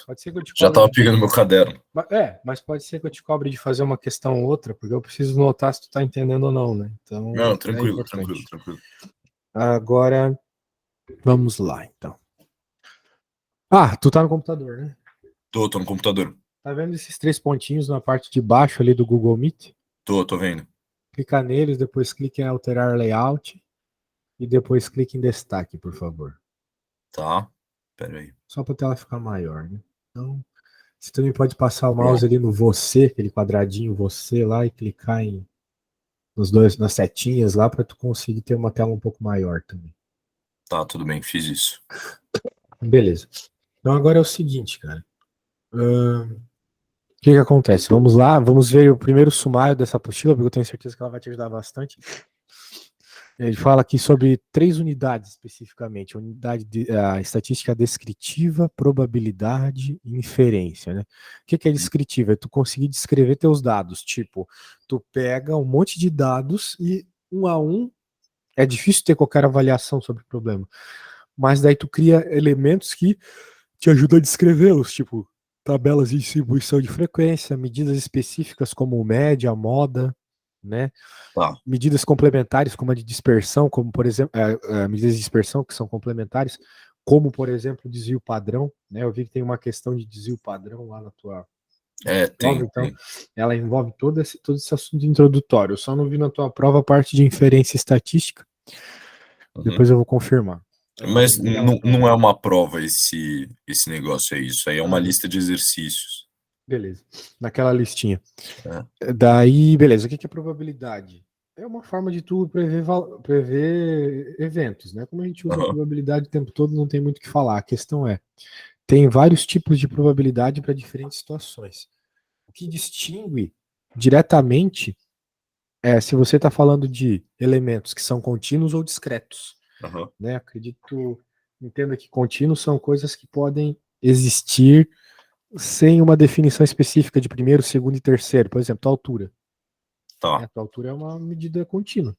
Pode ser que eu te Já cobre tava pegando meu caderno. mas pode ser que eu te cobre de fazer uma questão ou outra, porque eu preciso notar se tu tá entendendo ou não, né? Então, Não, é tranquilo. importante. Agora, vamos lá, então. Tu tá no computador, né? Tô no computador. Tá vendo esses 3 pontinhos na parte de baixo ali do Google Meet? Tô vendo. Clica neles, depois clique em alterar layout e depois clique em destaque, por favor. Tá. Pera aí. Só para a tela ficar maior, né? Então, você também pode passar o mouse ali no você, aquele quadradinho você lá e clicar nas setinhas lá para tu conseguir ter uma tela um pouco maior também. Tá, tudo bem, fiz isso. Beleza. Então agora é o seguinte, cara. O que acontece? Vamos lá, vamos ver o primeiro sumário dessa apostila, porque eu tenho certeza que ela vai te ajudar bastante. Ele fala aqui sobre 3 unidades especificamente: a estatística descritiva, probabilidade e inferência, né? O que é descritiva? É tu conseguir descrever teus dados. Tipo, tu pega um monte de dados e um a um é difícil ter qualquer avaliação sobre o problema. Mas daí tu cria elementos que te ajudam a descrevê-los, tipo tabelas de distribuição de frequência, medidas específicas como média, moda, né? Tá. Medidas complementares, como a de dispersão, como por exemplo, medidas de dispersão que são complementares, como por exemplo desvio padrão, né? Eu vi que tem uma questão de desvio padrão lá na tua prova, então ela envolve todo esse assunto introdutório. Eu só não vi na tua prova a parte de inferência estatística. Depois eu vou confirmar. Mas não é uma prova esse negócio aí, isso aí é uma lista de exercícios. Beleza, naquela listinha. Daí, beleza, o que é probabilidade? É uma forma de tu prever eventos, né? Como a gente usa a probabilidade o tempo todo, não tem muito o que falar. A questão é, tem vários tipos de probabilidade para diferentes situações. O que distingue diretamente é se você está falando de elementos que são contínuos ou discretos. Né? Acredito, entenda que contínuos são coisas que podem existir sem uma definição específica de primeiro, segundo e terceiro. Por exemplo, tua altura. A tua altura é uma medida contínua.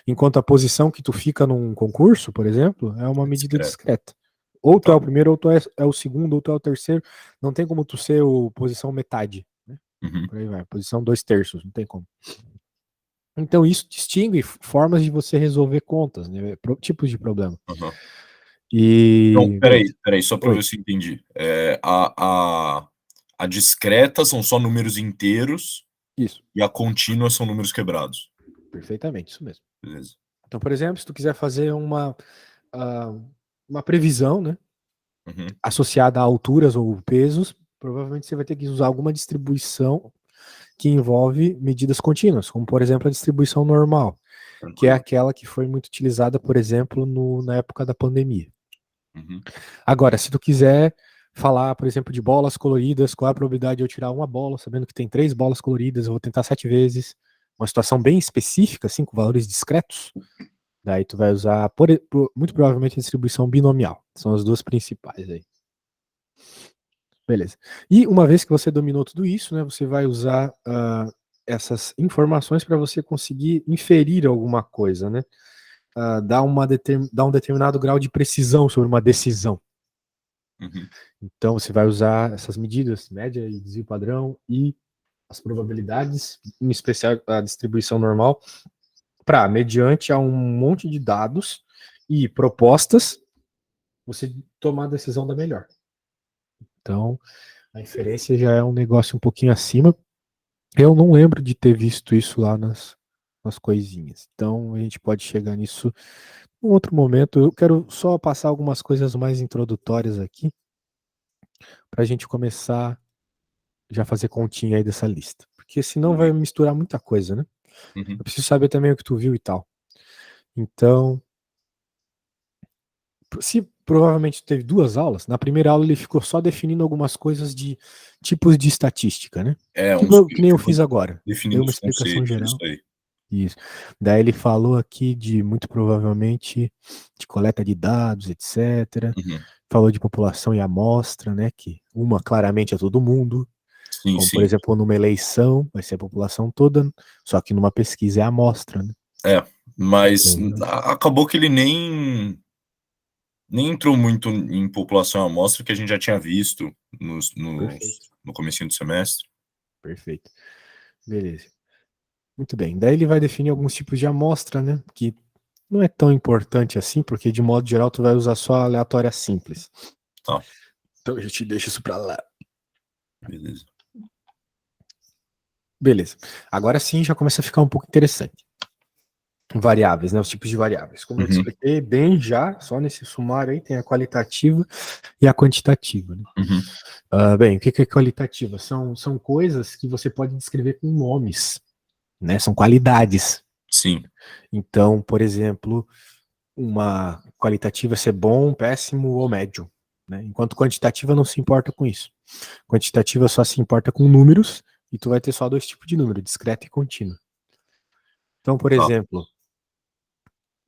Enquanto a posição que tu fica num concurso, por exemplo, é uma medida discreta. Ou tu é o primeiro, ou tu é o segundo, ou tu é o terceiro. Não tem como tu ser posição metade. Né? Por aí vai. Posição 2/3, não tem como. Então isso distingue formas de você resolver contas, né? Tipos de problema. Não, peraí, só para ver se eu entendi. A discreta são só números inteiros. Isso. E a contínua são números quebrados. Perfeitamente, isso mesmo. Beleza. Então, por exemplo, se tu quiser fazer uma previsão, né, associada a alturas ou pesos, provavelmente você vai ter que usar alguma distribuição que envolve medidas contínuas, como por exemplo a distribuição normal, que é aquela que foi muito utilizada, por exemplo, na época da pandemia. Agora, se tu quiser falar, por exemplo, de bolas coloridas, qual é a probabilidade de eu tirar uma bola, sabendo que tem 3 bolas coloridas, eu vou tentar 7 vezes, uma situação bem específica, assim, com valores discretos, daí tu vai usar, muito provavelmente, a distribuição binomial. São as duas principais aí. Beleza. E uma vez que você dominou tudo isso, né, você vai usar essas informações para você conseguir inferir alguma coisa, né? Dar um determinado grau de precisão sobre uma decisão. Então você vai usar essas medidas, média e desvio padrão e as probabilidades, em especial a distribuição normal, para, mediante a um monte de dados e propostas, você tomar a decisão da melhor. Então, a inferência já é um negócio um pouquinho acima. Eu não lembro de ter visto isso lá nas coisinhas. Então, a gente pode chegar nisso em outro momento. Eu quero só passar algumas coisas mais introdutórias aqui, para a gente começar já a fazer continha aí dessa lista. Porque senão vai misturar muita coisa, né? Eu preciso saber também o que tu viu e tal. Então, se provavelmente teve 2 aulas, na primeira aula ele ficou só definindo algumas coisas de tipos de estatística, né? Que nem eu fiz agora. Deu uma explicação geral. Isso. Daí ele falou aqui de, muito provavelmente, de coleta de dados, etc. Falou de população e amostra, né? Que uma claramente é todo mundo. Como, por exemplo, numa eleição, vai ser a população toda, só que numa pesquisa é a amostra, né? Mas acabou que ele nem entrou muito em população e amostra, que a gente já tinha visto Perfeito. no comecinho do semestre. Perfeito. Beleza. Muito bem. Daí ele vai definir alguns tipos de amostra, né? Que não é tão importante assim, porque de modo geral tu vai usar só aleatória simples. Tá. Então a gente deixa isso pra lá. Beleza. Beleza. Agora sim já começa a ficar um pouco interessante. Variáveis, né? Os tipos de variáveis. Como eu te Uhum. expliquei bem já, só nesse sumário aí tem a qualitativa e a quantitativa, né? Uhum. Bem, o que é qualitativa? São coisas que você pode descrever com nomes, né? São qualidades. Sim. Então, por exemplo, uma qualitativa é ser bom, péssimo ou médio, né? Enquanto quantitativa não se importa com isso. Quantitativa só se importa com números e tu vai ter só dois tipos de número, discreto e contínuo. Então, por Tá. exemplo,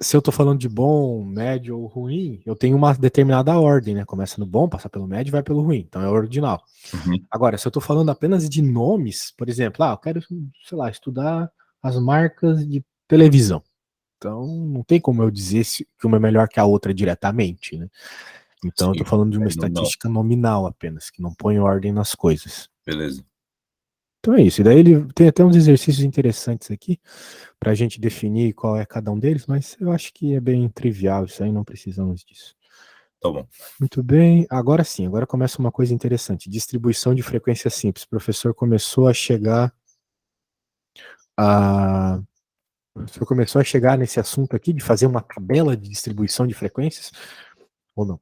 se eu tô falando de bom, médio ou ruim, eu tenho uma determinada ordem, né? Começa no bom, passa pelo médio e vai pelo ruim. Então é o ordinal. Uhum. Agora, se eu tô falando apenas de nomes, por exemplo, eu quero, sei lá, estudar as marcas de televisão. Então, não tem como eu dizer que uma é melhor que a outra diretamente, né? Então, eu tô Sim. falando de uma Aí não. estatística nominal apenas, que não põe ordem nas coisas. Beleza. Então é isso. E daí ele tem até uns exercícios interessantes aqui para a gente definir qual é cada um deles, mas eu acho que é bem trivial isso aí, não precisamos disso. Tá bom. Muito bem. Agora sim, agora começa uma coisa interessante. Distribuição de frequência simples. O professor começou a chegar a. O professor começou a chegar nesse assunto aqui de fazer uma tabela de distribuição de frequências? Ou não?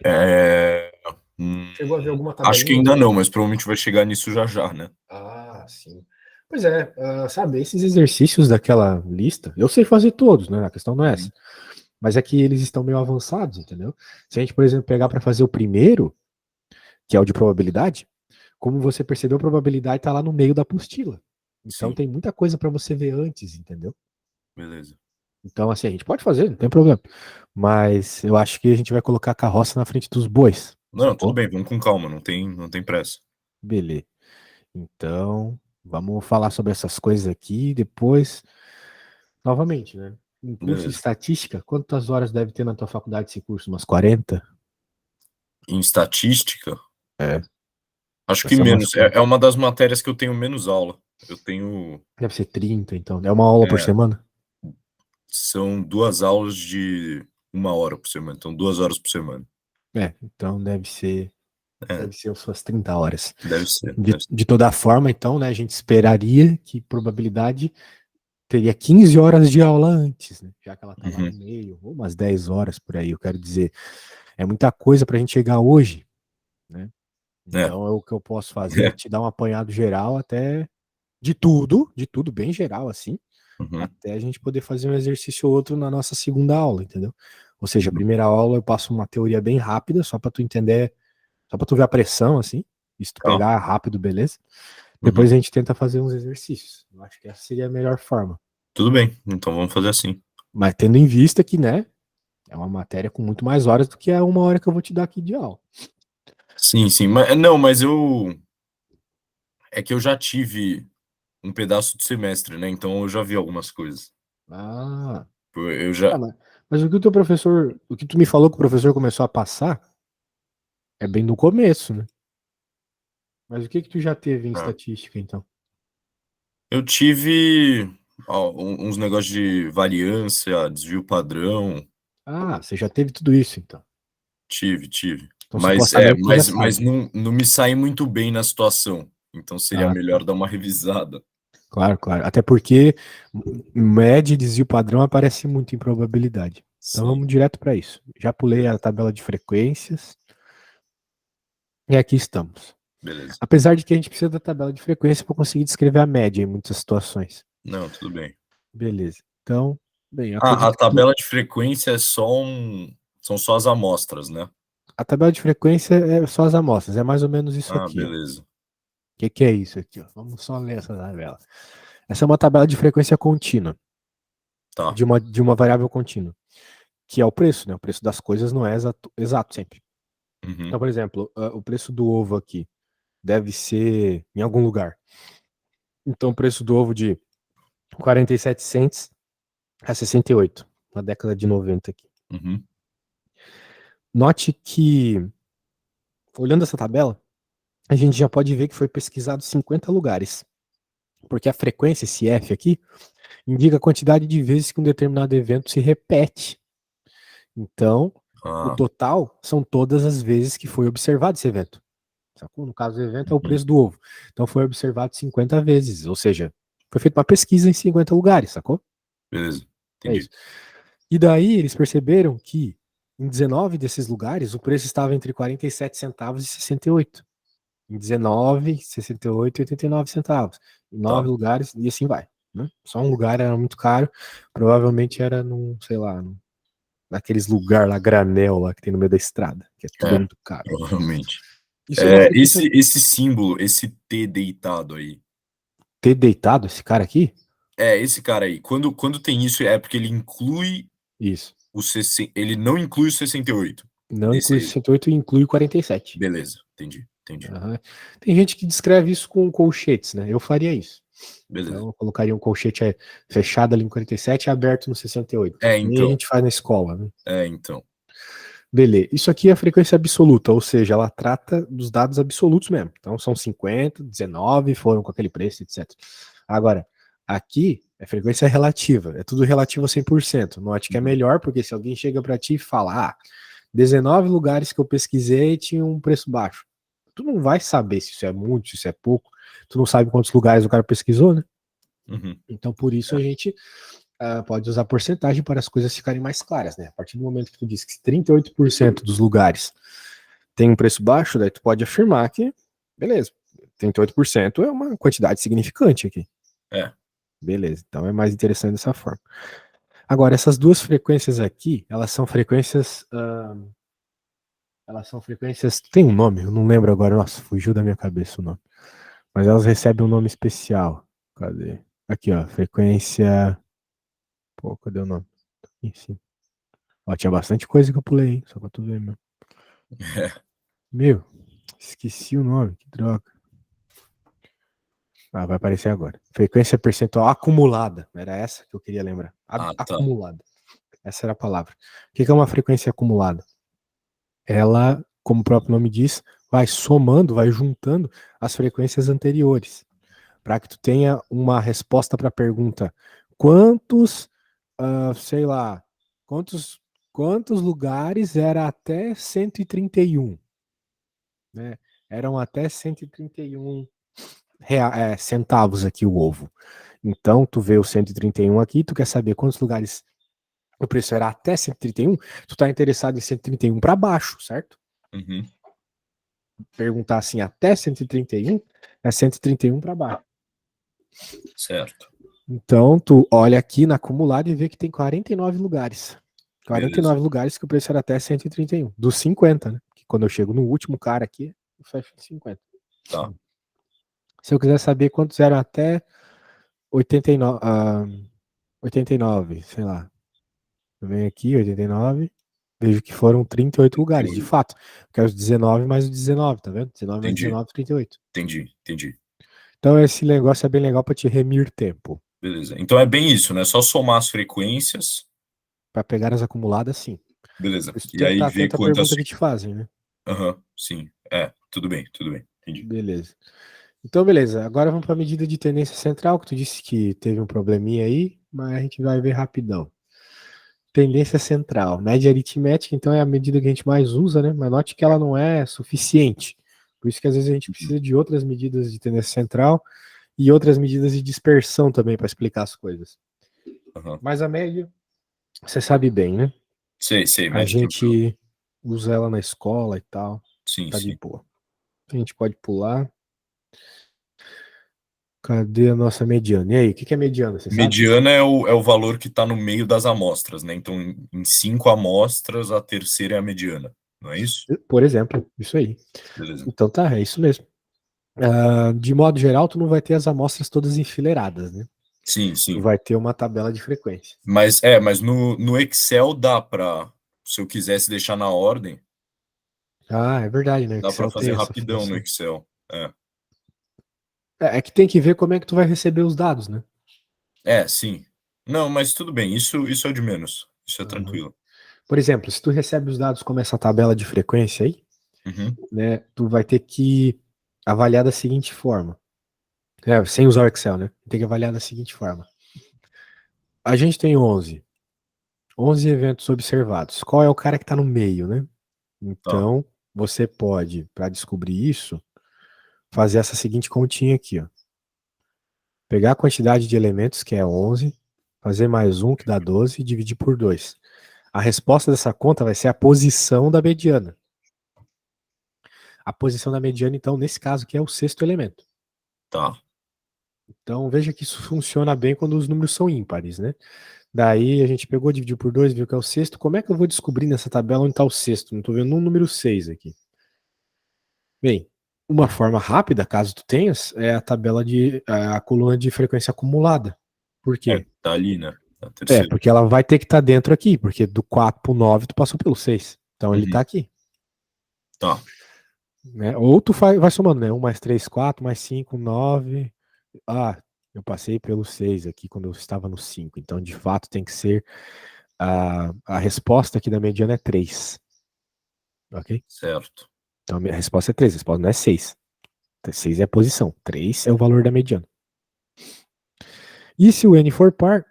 É... Chegou a ver alguma Acho que tabelinha? ainda não, mas provavelmente vai chegar nisso já já, né? Ah, sim. Pois é, sabe, esses exercícios daquela lista, eu sei fazer todos, né? A questão não é essa. Uhum. Mas é que eles estão meio avançados, entendeu? Se a gente, por exemplo, pegar para fazer o primeiro, que é o de probabilidade, como você percebeu, a probabilidade está lá no meio da apostila. Então Sim, tem muita coisa para você ver antes, entendeu? beleza. Então, assim, a gente pode fazer, não tem problema. Mas eu acho que a gente vai colocar a carroça na frente dos bois, Não, tudo sacou? bem, vamos com calma, não tem pressa. Beleza. Então, vamos falar sobre essas coisas aqui depois. Novamente, né? Um curso de Beleza. estatística, quantas horas deve ter na tua faculdade esse curso? Umas 40? Em estatística, É, acho vai que ser umas menos. É 40. uma das matérias que eu tenho menos aula. Eu tenho. Deve ser 30, então. É uma aula por É, semana? são 2 aulas de 1 hora por semana, então 2 horas por semana. Então É, deve ser as suas 30 horas. deve ser. De, de toda forma, então, né, a gente esperaria que probabilidade teria 15 horas de aula antes, né? Já que ela tá lá no Uhum. meio, ou umas 10 horas por aí, eu quero dizer. É muita coisa pra gente chegar hoje, né? É, Então, o que eu posso fazer é te dar um apanhado geral até de tudo bem geral, assim, Uhum. até a gente poder fazer um exercício ou outro na nossa segunda aula, entendeu? Ou seja, a Uhum. primeira aula eu passo uma teoria bem rápida, só para tu entender, só para tu ver a pressão, assim, e se tu Tá. pegar rápido, beleza? Uhum. Depois a gente tenta fazer uns exercícios. Eu acho que essa seria a melhor forma. Tudo bem, então vamos fazer assim. Mas tendo em vista que, né, é uma matéria com muito mais horas do que a 1 hora que eu vou te dar aqui de aula. Sim, sim, mas não, mas eu. É que eu já tive um pedaço de semestre, né? Então eu já vi algumas coisas. Ah, Eu já. mas o que o teu professor, o que tu me falou que o professor começou a passar é bem no começo, né? Mas o que tu já teve em Ah, estatística, então? eu tive uns negócios de variância, desvio padrão. Ah, você já teve tudo isso, então. Tive. Então, Mas supostamente, tu já mas sabe. não me saí muito bem na situação. Então seria Ah, melhor dar uma revisada. claro, claro. Até porque média e desvio padrão aparece muito em probabilidade. Então Sim, vamos direto para isso. Já pulei a beleza. tabela de frequências e aqui estamos. Beleza. Apesar de que a gente precisa da tabela de frequência para conseguir descrever a média em muitas situações. Não, tudo bem. Beleza. Então, bem, A acredito que tabela de frequência é são só as amostras, né? a tabela de frequência é só as amostras, é mais ou menos isso Ah, aqui, ó. O beleza. que é isso aqui, ó? Vamos só ler essa tabela. Essa é uma tabela de frequência contínua, Tá. de uma variável contínua, que é o preço, né? O preço das coisas não é exato sempre. Então, Uhum. por exemplo, o preço do ovo aqui deve ser em algum lugar. Então, o preço do ovo de 47 cents a 68, na década de 90 aqui. Uhum. Note que olhando essa tabela, a gente já pode ver que foi pesquisado 50 lugares. Porque a frequência, esse F aqui, indica a quantidade de vezes que um determinado evento se repete. Então, o Ah, total são todas as vezes que foi observado esse evento. Sacou? No caso do evento é o uhum, preço do ovo. Então foi observado 50 vezes, ou seja, foi feita uma pesquisa em 50 lugares, sacou? beleza, É isso. entendi. E daí eles perceberam que em 19 desses lugares o preço estava entre 47 centavos e 68. Em 19, 68 e 89 centavos. Em 9 Tá. lugares, e assim vai. Né? Só um lugar era muito caro, provavelmente era num, sei lá, naqueles lugar lá, granel lá que tem no meio da estrada, que é tudo É, muito caro. provavelmente. Isso é uma frequência. Esse símbolo, esse T deitado aí. Ter deitado esse cara aqui? Esse cara aí. Quando tem isso, é porque ele inclui Isso. ele não inclui o 68. Não Esse inclui aí. 68 e inclui 47. Beleza, entendi, entendi. Aham. Tem gente que descreve isso com colchetes, né? Eu faria isso. Beleza. Então, eu colocaria um colchete fechado ali em 47 e aberto no 68. Nem a Então. gente faz na escola, né? Então. Beleza. Isso aqui é a frequência absoluta, ou seja, ela trata dos dados absolutos mesmo. Então, são 50, 19, foram com aquele preço, etc. Agora, aqui é frequência relativa. É tudo relativo a 100%. Note que é Uhum, melhor, porque se alguém chega para ti e fala, 19 lugares que eu pesquisei tinham um preço baixo. Tu não vai saber se isso é muito, se isso é pouco. Tu não sabe quantos lugares o cara pesquisou, né? uhum. Então, por isso É, a gente pode usar porcentagem para as coisas ficarem mais claras, né? A partir do momento que tu diz que 38% dos lugares tem um preço baixo, daí tu pode afirmar que, beleza, 38% é uma quantidade significante aqui. é. Beleza, então é mais interessante dessa forma. Agora, essas duas frequências aqui, elas são frequências, tem um nome, eu não lembro agora, nossa, fugiu da minha cabeça o nome. Mas elas recebem um nome especial. Cadê? Aqui, ó, frequência. Pô, cadê o nome? Enfim. Ó, tinha bastante coisa que eu pulei, hein? Só pra tu ver, meu. Meu, esqueci o nome, que droga. Ah, vai aparecer agora. Frequência percentual acumulada. Era essa que eu queria lembrar. Ah, tá. Acumulada. Essa era a palavra. O que é uma frequência acumulada? Ela, como o próprio nome diz, vai somando, vai juntando as frequências anteriores, para que tu tenha uma resposta para a pergunta: quantos, sei lá, quantos, quantos lugares era até 131, né? Eram até 131 centavos aqui o ovo. Então, tu vê o 131 aqui, tu quer saber quantos lugares o preço era até 131, tu tá interessado em 131 para baixo, certo? Uhum, Perguntar assim, até 131 é 131 para baixo. certo. Então, tu olha aqui na acumulada e vê que tem 49 lugares. Beleza. 49 lugares que o preço era até 131. Dos 50, né? Que quando eu chego no último cara aqui, eu fecho em 50. Tá. Se eu quiser saber quantos eram até 89, 89, sei lá. Eu venho aqui, 89, vejo que foram 38 lugares, de 38. fato. Porque é os 19 mais os 19, tá vendo? 19 mais Entendi, 19, 38. entendi. Então esse negócio é bem legal para te remir tempo. Beleza. Então é bem isso, né? Só somar as frequências. Para pegar as acumuladas, sim. Beleza. Por isso E tem que aí estar ver atento à quantas. pergunta que te fazem, né? Aham, sim. Tudo bem, tudo bem. Entendi. Beleza. Então, beleza. Agora vamos para a medida de tendência central, que tu disse que teve um probleminha aí, mas a gente vai ver rapidão. Tendência central. Média aritmética, então, é a medida que a gente mais usa, né? Mas note que ela não é suficiente. Por isso que às vezes a gente Uhum, precisa de outras medidas de tendência central e outras medidas de dispersão também para explicar as coisas. aham. Mas a média, você sabe bem, né? Sei, A médio tranquilo. gente usa ela na escola e tal. Sim, Tá de sim. boa. A gente pode pular. Cadê a nossa mediana? E aí, o que é mediana, você sabe? Mediana é o valor que está no meio das amostras, né? Então, em 5 amostras, a terceira é a mediana, não é isso? Por exemplo, isso aí. Beleza. Então tá, é isso mesmo. De modo geral, tu não vai ter as amostras todas enfileiradas, né? Sim, Tu sim. vai ter uma tabela de frequência. Mas no Excel dá para, se eu quisesse deixar na ordem, Ah, é verdade, né? dá para Excel fazer tem essa rapidão no função. Excel. É que tem que ver como é que tu vai receber os dados, né? Sim. Não, mas tudo bem, isso é de menos. Isso é Uhum. tranquilo. Por exemplo, se tu recebe os dados como essa tabela de frequência aí, né, tu vai ter que avaliar da seguinte forma. Sem usar o Excel, né? Tem que avaliar da seguinte forma. A gente tem 11 eventos observados. Qual é o cara que está no meio, né? Então, você pode, para descobrir isso, fazer essa seguinte continha aqui, ó. Pegar a quantidade de elementos, que é 11, fazer mais 1, que dá 12, e dividir por 2. A resposta dessa conta vai ser a posição da mediana. A posição da mediana, então, nesse caso aqui, é o sexto elemento. Tá. Então, veja que isso funciona bem quando os números são ímpares, né? Daí a gente pegou, dividiu por 2, viu que é o sexto. Como é que eu vou descobrir nessa tabela onde está o sexto? Não estou vendo um número 6 aqui. Bem, uma forma rápida, caso tu tenhas, é a coluna de frequência acumulada. Por quê? Tá ali, né? Tá terceiro. Porque ela vai ter que estar dentro aqui, porque do 4 pro 9 tu passou pelo 6. Então ele tá aqui. Tá. Né? Ou tu vai somando, né? 1 mais 3, 4, mais 5, 9. Ah, eu passei pelo 6 aqui quando eu estava no 5. Então, de fato, tem que ser a resposta aqui da mediana é 3. Ok? Certo. Então, a minha resposta é 3. A resposta não é 6. 6 é a posição. 3 é o valor da mediana. E se o n for par,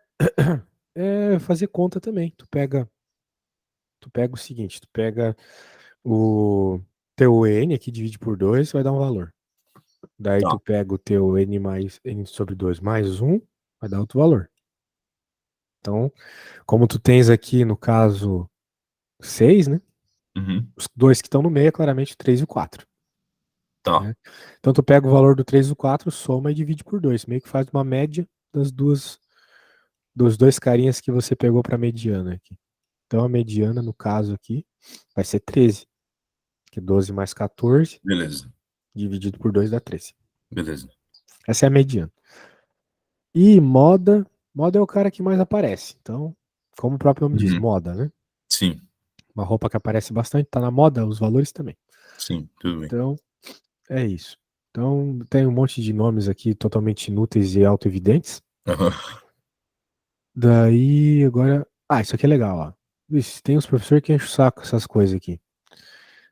é fazer conta também. Tu pega o seguinte, tu pega o teu n aqui, divide por 2, vai dar um valor. Daí tu pega o teu n mais n sobre 2 mais 1, vai dar outro valor. Então, como tu tens aqui, no caso, 6, né? Os dois que estão no meio é claramente o 3 e o 4. Tá. Né? Então tu pega o valor do 3 e do 4, soma e divide por 2. Meio que faz uma média dos dois carinhas que você pegou para mediana aqui. Então a mediana, no caso aqui, vai ser 13. Que é 12 mais 14. Beleza. Dividido por 2 dá 13. Beleza. Essa é a mediana. E moda é o cara que mais aparece. Então, como o próprio nome diz, moda, né? Sim. Uma roupa que aparece bastante, tá na moda, os valores também. Sim, tudo bem. Então, é isso. Então, tem um monte de nomes aqui totalmente inúteis e auto-evidentes. Daí, agora... isso aqui é legal, ó. Tem uns professores que enchem o saco com essas coisas aqui.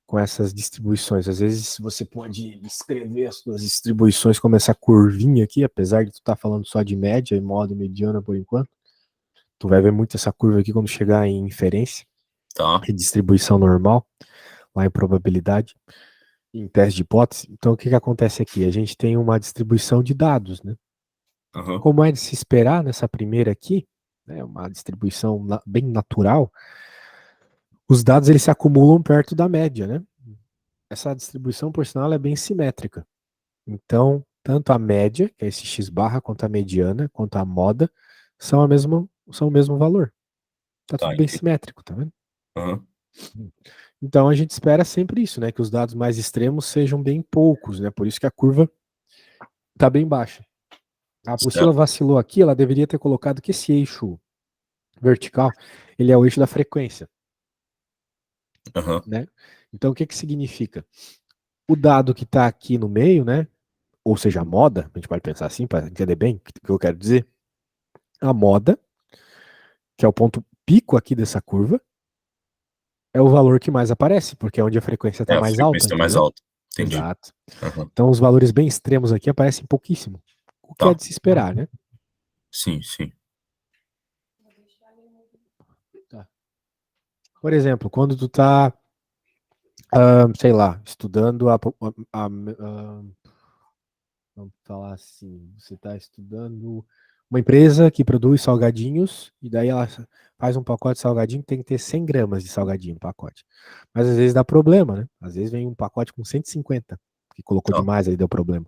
Com essas distribuições. Às vezes você pode escrever as suas distribuições como essa curvinha aqui, apesar de tu estar falando só de média e moda e mediana por enquanto. Tu vai ver muito essa curva aqui quando chegar em inferência. Tá. Distribuição normal, lá em probabilidade, em teste de hipótese. Então o que acontece aqui? A gente tem uma distribuição de dados, né? Como é de se esperar nessa primeira aqui, né, uma distribuição bem natural, os dados eles se acumulam perto da média, né? Essa distribuição, por sinal, é bem simétrica. Então, tanto a média, que é esse x barra, quanto a mediana, quanto a moda, são o mesmo valor. Tá tudo bem simétrico, tá vendo? Então a gente espera sempre isso, né? Que os dados mais extremos sejam bem poucos, né? Por isso que a curva tá bem baixa. A apostila vacilou aqui, ela deveria ter colocado que esse eixo vertical, ele é o eixo da frequência. Né? Então o que significa? O dado que está aqui no meio, né? Ou seja, a moda, a gente pode pensar assim para entender bem o que eu quero dizer. A moda, que é o ponto pico aqui dessa curva, é o valor que mais aparece, porque é onde a frequência está mais alta. A frequência mais alta. Entendi. Exato. Então os valores bem extremos aqui aparecem pouquíssimo. O que é de se esperar, né? Sim, sim. Por exemplo, quando tu tá, sei lá, estudando vamos falar assim, você está estudando uma empresa que produz salgadinhos e daí ela faz um pacote de salgadinho que tem que ter 100 gramas de salgadinho no pacote. Mas às vezes dá problema, né? Às vezes vem um pacote com 150, que colocou demais aí deu problema.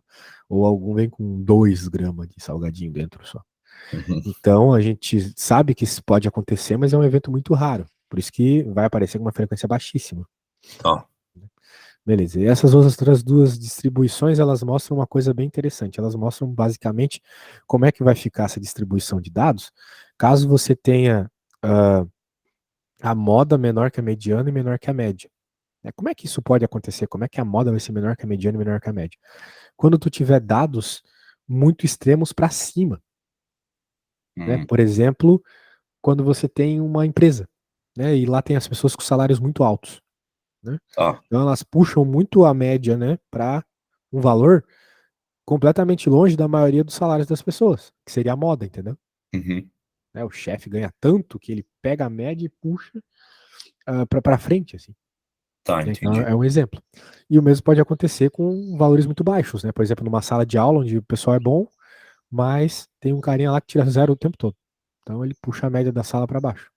Ou algum vem com 2 gramas de salgadinho dentro só. Então a gente sabe que isso pode acontecer, mas é um evento muito raro. Por isso que vai aparecer com uma frequência baixíssima. Beleza. E essas outras duas distribuições, elas mostram uma coisa bem interessante. Elas mostram basicamente como é que vai ficar essa distribuição de dados, caso você tenha a moda menor que a mediana e menor que a média. Como é que isso pode acontecer? Como é que a moda vai ser menor que a mediana e menor que a média? Quando tu tiver dados muito extremos para cima. Né? Por exemplo, quando você tem uma empresa, né, e lá tem as pessoas com salários muito altos. né? Tá. Então elas puxam muito a média, né, para um valor completamente longe da maioria dos salários das pessoas, que seria a moda, entendeu? Uhum. Né, o chefe ganha tanto que ele pega a média e puxa para frente, assim. Tá, Então entendi. é um exemplo. E o mesmo pode acontecer com valores muito baixos, né? Por exemplo, numa sala de aula onde o pessoal é bom, mas tem um carinha lá que tira zero o tempo todo. Então ele puxa a média da sala para baixo,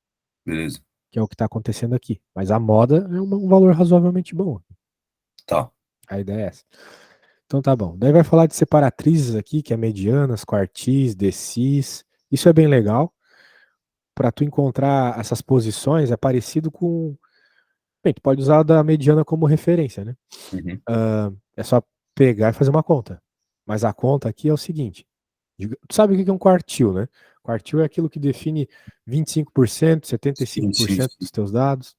Beleza. que é o que está acontecendo aqui. Mas a moda é um valor razoavelmente bom. Tá. A ideia é essa. Então tá bom. Daí vai falar de separatrizes aqui, que é medianas, quartis, decis. Isso é bem legal. Para tu encontrar essas posições é parecido com. Bem, tu pode usar a da mediana como referência, né? Uhum. É só pegar e fazer uma conta. Mas a conta aqui é o seguinte: tu sabe o que é um quartil, né? Quartil é aquilo que define 25%, Sim, sim, 75% sim. dos teus dados,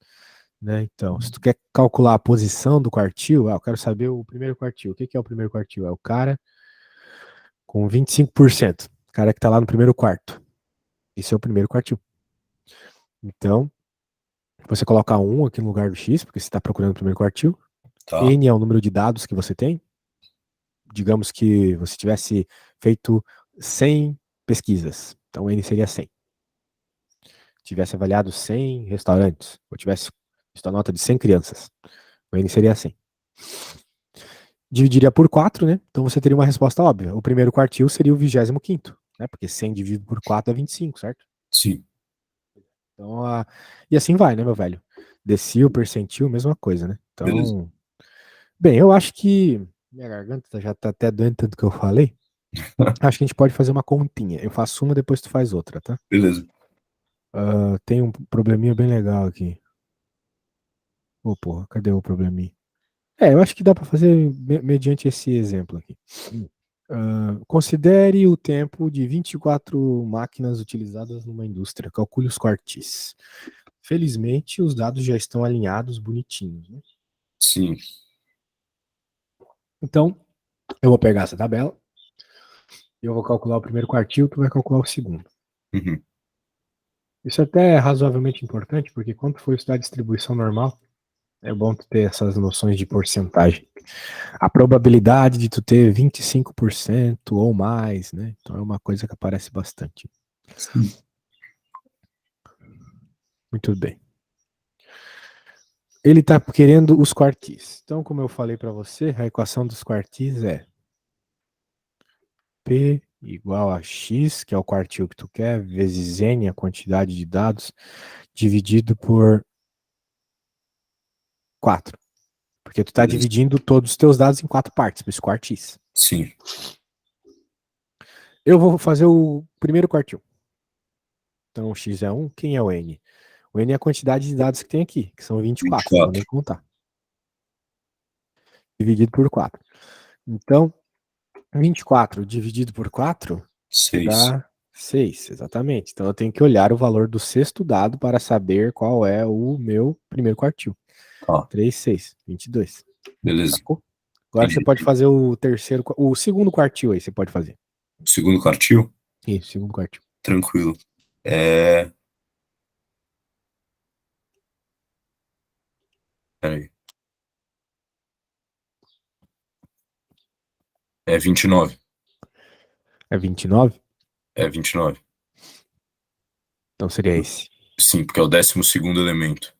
né? Então, se tu quer calcular a posição do quartil, eu quero saber o primeiro quartil. O que é o primeiro quartil? É o cara com 25%. O cara que tá lá no primeiro quarto. Esse é o primeiro quartil. Então, você coloca 1 aqui no lugar do X, porque você está procurando o primeiro quartil. Tá. N é o número de dados que você tem. Digamos que você tivesse feito 100 pesquisas. Então, N seria 100. Tivesse avaliado 100 restaurantes, ou tivesse visto a nota de 100 crianças, o N seria 100. Dividiria por 4, né? Então você teria uma resposta óbvia. O primeiro quartil seria o 25º, né? Porque 100 dividido por 4 é 25, certo? Sim. Então, e assim vai, né, meu velho? Decil, percentil, mesma coisa, né? Beleza. Então, bem, eu acho que minha garganta já tá até doendo tanto que eu falei. Acho que a gente pode fazer uma continha. Eu faço uma, depois tu faz outra, tá? Beleza. Tem um probleminha bem legal aqui. Ô, porra, cadê o probleminha? Eu acho que dá para fazer mediante esse exemplo aqui. Considere o tempo de 24 máquinas utilizadas numa indústria. Calcule os quartis. Felizmente, os dados já estão alinhados, bonitinhos, né? Sim. Então, eu vou pegar essa tabela e eu vou calcular o primeiro quartil, que vai calcular o segundo. Uhum. Isso até é razoavelmente importante, porque quando for estudar distribuição normal, é bom tu ter essas noções de porcentagem. A probabilidade de tu ter 25% ou mais, né? Então é uma coisa que aparece bastante. Sim. Muito bem. Ele está querendo os quartis. Então, como eu falei para você, a equação dos quartis é P igual a X, que é o quartil que tu quer, vezes N, a quantidade de dados, dividido por 4. Porque tu está Beleza. dividindo todos os teus dados em 4 partes, por isso quartis. Sim. Eu vou fazer o primeiro quartil. Então, o X é 1, quem é o N? O N é a quantidade de dados que tem aqui, que são 24, não vou nem 24. contar. Dividido por 4. Então, 24 dividido por 4 6. dá 6, exatamente. Então eu tenho que olhar o valor do sexto dado para saber qual é o meu primeiro quartil. Tá. 3, 6, 22. Beleza. Sacou? Agora você Entendi. pode fazer o segundo quartil aí, você pode fazer. Segundo quartil? Isso, segundo quartil. Tranquilo. É. Peraí. É 29. É 29? É 29. Então seria esse. Sim, porque é o 12º elemento.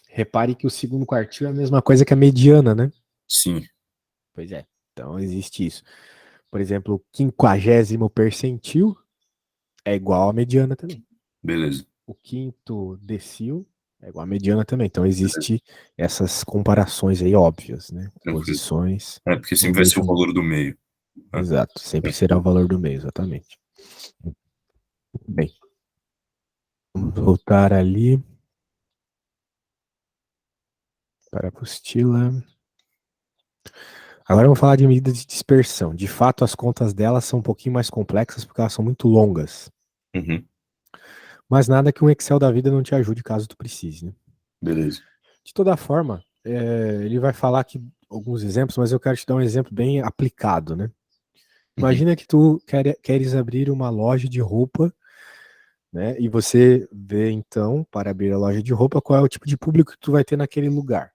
Repare que o segundo quartil é a mesma coisa que a mediana, né? Sim. Pois é. Então existe isso. Por exemplo, o 50º percentil é igual à mediana também. Beleza. O quinto decil é igual à mediana também. Então Beleza. existe essas comparações aí óbvias, né? Tranquilo. Posições É porque no sempre vai ser o mesmo. valor do meio. Né? Exato, sempre será o valor do meio, exatamente. Bem, vamos voltar ali para a apostila. Agora vamos falar de medida de dispersão. De fato, as contas delas são um pouquinho mais complexas porque elas são muito longas. Uhum. Mas nada que um Excel da vida não te ajude caso tu precise, né? Beleza. De toda forma, ele vai falar aqui alguns exemplos, mas eu quero te dar um exemplo bem aplicado, né? Uhum. Imagina que tu queres abrir uma loja de roupa, né? E você vê, então, para abrir a loja de roupa, qual é o tipo de público que tu vai ter naquele lugar.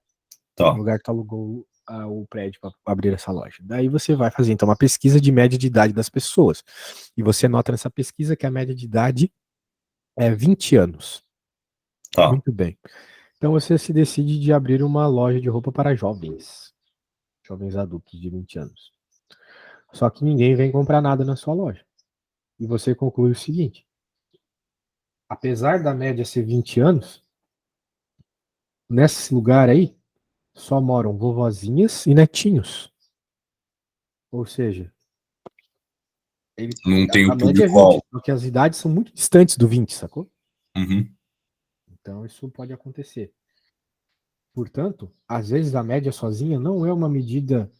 Tá. no lugar que tu alugou o prédio para abrir essa loja. Daí você vai fazer, então, uma pesquisa de média de idade das pessoas. E você nota nessa pesquisa que a média de idade é 20 anos. Tá. Muito bem. Então você se decide de abrir uma loja de roupa para jovens adultos de 20 anos. Só que ninguém vem comprar nada na sua loja. E você conclui o seguinte: apesar da média ser 20 anos, nesse lugar aí só moram vovozinhas e netinhos. Ou seja, Não tem a o média é público 20, alto. porque as idades são muito distantes do 20, sacou? Uhum. Então isso pode acontecer. Portanto, às vezes a média sozinha não é uma medida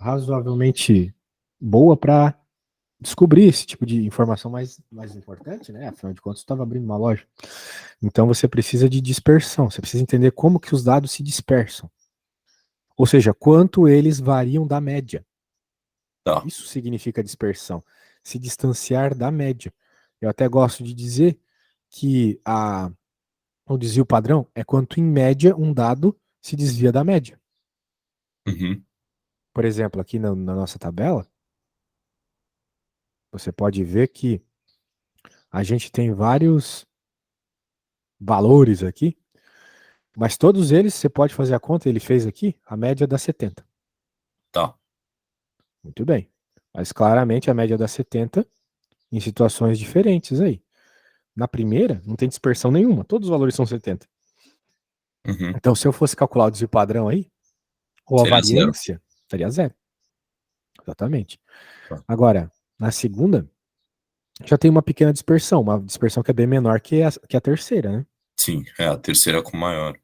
razoavelmente boa para descobrir esse tipo de informação mais importante, né? Afinal de contas, você estava abrindo uma loja. Então você precisa de dispersão, você precisa entender como que os dados se dispersam. Ou seja, quanto eles variam da média. Tá. Isso significa dispersão, se distanciar da média. Eu até gosto de dizer que o desvio padrão é quanto, em média, um dado se desvia da média. Uhum. Por exemplo, aqui na nossa tabela, você pode ver que a gente tem vários valores aqui, mas todos eles, você pode fazer a conta, ele fez aqui, a média dá 70. Tá. Muito bem. Mas claramente a média dá 70 em situações diferentes aí. Na primeira, não tem dispersão nenhuma, todos os valores são 70. Uhum. Então, se eu fosse calcular o desvio padrão aí, ou a Seria zero. variância, estaria zero. Exatamente. Tá. Agora, na segunda, já tem uma pequena dispersão, uma dispersão que é bem menor que a terceira, né? Sim, é a terceira com maior. Né?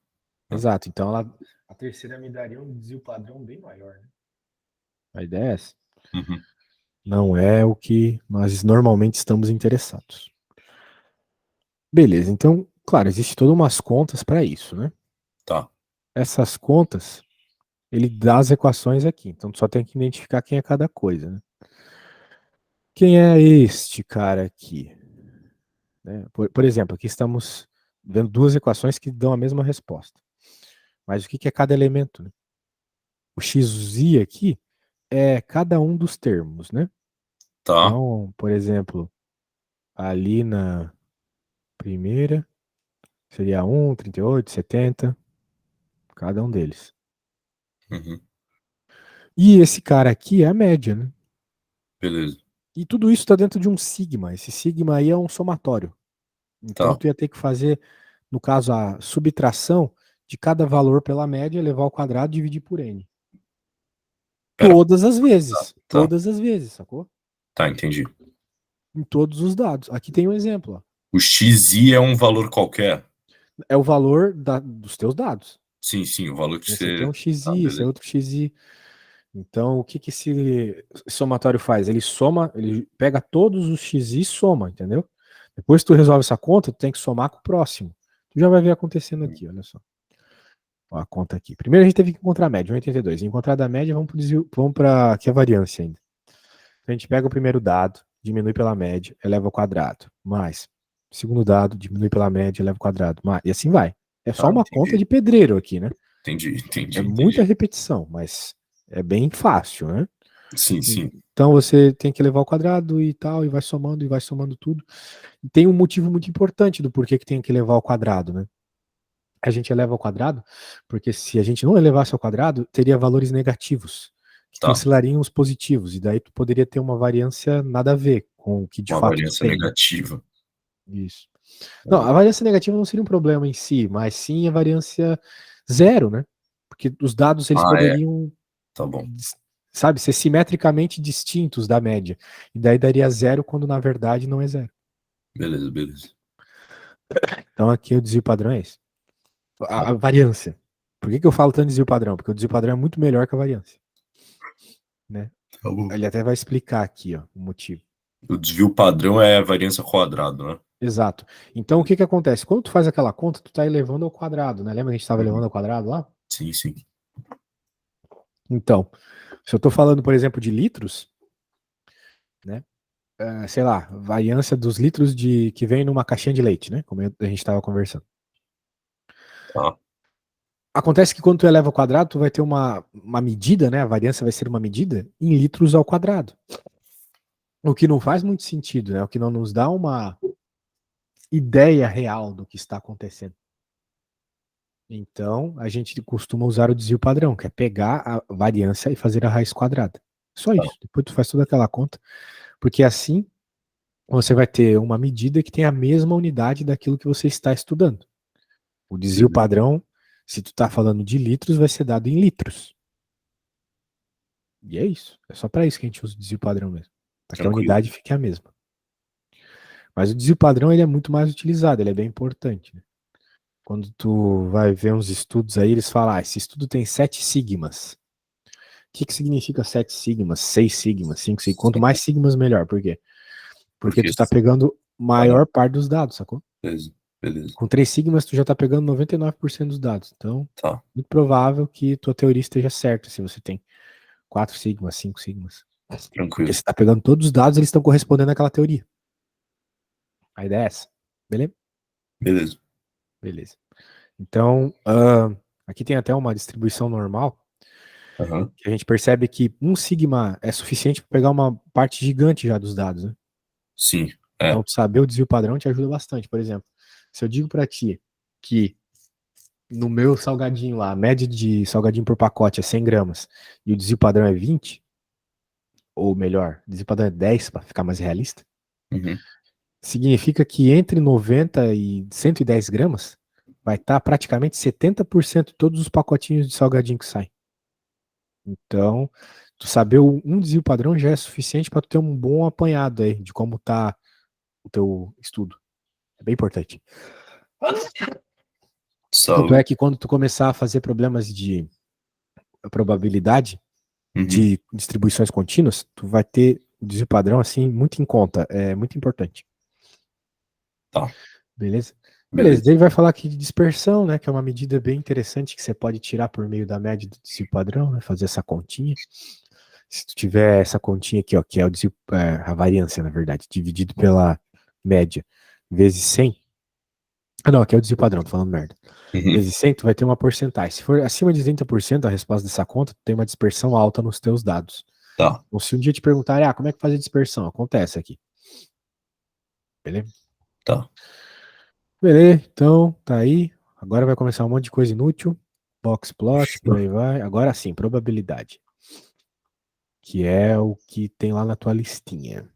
Exato. Então, a terceira me daria um desvio padrão bem maior, né? A ideia é essa. Uhum. Não é o que nós normalmente estamos interessados. Beleza, então, claro, existe todas umas contas para isso, né? Tá. Essas contas, ele dá as equações aqui, então tu só tem que identificar quem é cada coisa, né? Quem é este cara aqui? Né? Por exemplo, aqui estamos vendo duas equações que dão a mesma resposta. Mas o que é cada elemento, né? O xi aqui é cada um dos termos, né? Tá. Então, por exemplo, ali na primeira seria 1, 38, 70, cada um deles. Uhum. E esse cara aqui é a média, né? Beleza. E tudo isso está dentro de um sigma. Esse sigma aí é um somatório. Então, Tá. tu ia ter que fazer, no caso, a subtração de cada valor pela média, levar ao quadrado e dividir por n. Pera. Tá. Todas as vezes, sacou? Tá, entendi. Em todos os dados. Aqui tem um exemplo, ó. O xi é um valor qualquer? É o valor dos teus dados. Sim, sim, o valor que Esse aqui é você. um Tá, xi, esse é beleza. outro xi. Então, o que que esse somatório faz? Ele soma, ele pega todos os xi e soma, entendeu? Depois que tu resolve essa conta, tu tem que somar com o próximo. Tu já vai ver acontecendo aqui, olha só. Ó, a conta aqui. Primeiro a gente teve que encontrar a média, 1,82. Encontrar da média, vamos para aqui a variância ainda. Então, a gente pega o primeiro dado, diminui pela média, eleva ao quadrado, mais. Segundo dado, diminui pela média, eleva ao quadrado, mais. E assim vai. É só Tá, uma conta entendi. de pedreiro aqui, né? Entendi, É entendi, muita entendi. repetição, mas é bem fácil, né? Sim, sim. Então você tem que levar ao quadrado e tal, e vai somando tudo. E tem um motivo muito importante do porquê que tem que levar ao quadrado, né? A gente eleva ao quadrado, porque se a gente não elevasse ao quadrado, teria valores negativos, que Tá. cancelariam os positivos, e daí tu poderia ter uma variância nada a ver com o que de Uma fato tu variância tem, né? negativa. Isso. Tá Não, bom. a variância negativa não seria um problema em si, mas sim a variância zero, né? Porque os dados eles Ah, é. poderiam, Tá bom. sabe, ser simetricamente distintos da média. E daí daria zero quando na verdade não é zero. Beleza, beleza. Então aqui o desvio padrão é esse. Tá, A variância. Por que eu falo tanto desvio padrão? Porque o desvio padrão é muito melhor que a variância, né? tá bom. Ele até vai explicar aqui, ó, o motivo. O desvio padrão é a variância ao quadrado, né? Exato. Então o que acontece? Quando tu faz aquela conta, tu tá elevando ao quadrado, né? Lembra que a gente estava elevando Uhum. ao quadrado lá? Sim, sim. Então, se eu tô falando, por exemplo, de litros, né? Sei lá, variância dos litros de que vem numa caixinha de leite, né? Como a gente estava conversando. Tá. Acontece que quando tu eleva ao quadrado, tu vai ter uma medida, né? A variância vai ser uma medida em litros ao quadrado. O que não faz muito sentido, né? O que não nos dá uma ideia real do que está acontecendo. Então, a gente costuma usar o desvio padrão, que é pegar a variância e fazer a raiz quadrada. Só isso. Depois tu faz toda aquela conta, porque assim você vai ter uma medida que tem a mesma unidade daquilo que você está estudando. O desvio padrão, se tu está falando de litros, vai ser dado em litros. E é isso. É só para isso que a gente usa o desvio padrão mesmo. Para que a unidade fique a mesma. Mas o desvio padrão ele é muito mais utilizado, ele é bem importante. Né? Quando tu vai ver uns estudos aí, eles falam, esse estudo tem 7 sigmas. O que significa 7 sigmas, 6 sigmas, 5 sigmas? Quanto mais sigmas, melhor. Por quê? Porque tu tá pegando maior parte dos dados, sacou? Beleza. Com 3 sigmas, tu já tá pegando 99% dos dados. Então, muito provável que tua teoria esteja certa se você tem 4 sigmas, 5 sigmas. Tranquilo. Porque você tá pegando todos os dados, eles estão correspondendo àquela teoria. A ideia é essa. Beleza? Beleza. Então, aqui tem até uma distribuição normal, que a gente percebe que 1 sigma é suficiente para pegar uma parte gigante já dos dados, né? Sim. Então, saber o desvio padrão te ajuda bastante. Por exemplo, se eu digo para ti que no meu salgadinho lá, a média de salgadinho por pacote é 100 gramas e o desvio padrão é 20, ou melhor, o desvio padrão é 10 para ficar mais realista, significa que entre 90 e 110 gramas vai estar praticamente 70% de todos os pacotinhos de salgadinho que saem. Então, tu saber um desvio padrão já é suficiente para tu ter um bom apanhado aí de como tá o teu estudo. É bem importante. Tanto é que quando tu começar a fazer problemas de probabilidade de distribuições contínuas, tu vai ter o desvio padrão assim muito em conta. É muito importante. Tá. Beleza? Beleza, daí vai falar aqui de dispersão, né, que é uma medida bem interessante que você pode tirar por meio da média do desvio padrão, né, fazer essa continha. Se tu tiver essa continha aqui, ó, que é o desvio, a variância, na verdade, dividido pela média, vezes 100. Ah, não, aqui é o desvio padrão, tô falando merda. Vezes 100, tu vai ter uma porcentagem. Se for acima de 30% a resposta dessa conta, tu tem uma dispersão alta nos teus dados. Tá. Então, se um dia te perguntarem, como é que faz a dispersão? Acontece aqui. Beleza? Tá. Beleza, então, tá aí. Agora vai começar um monte de coisa inútil. Box plot, por aí vai. Agora sim, probabilidade. Que é o que tem lá na tua listinha.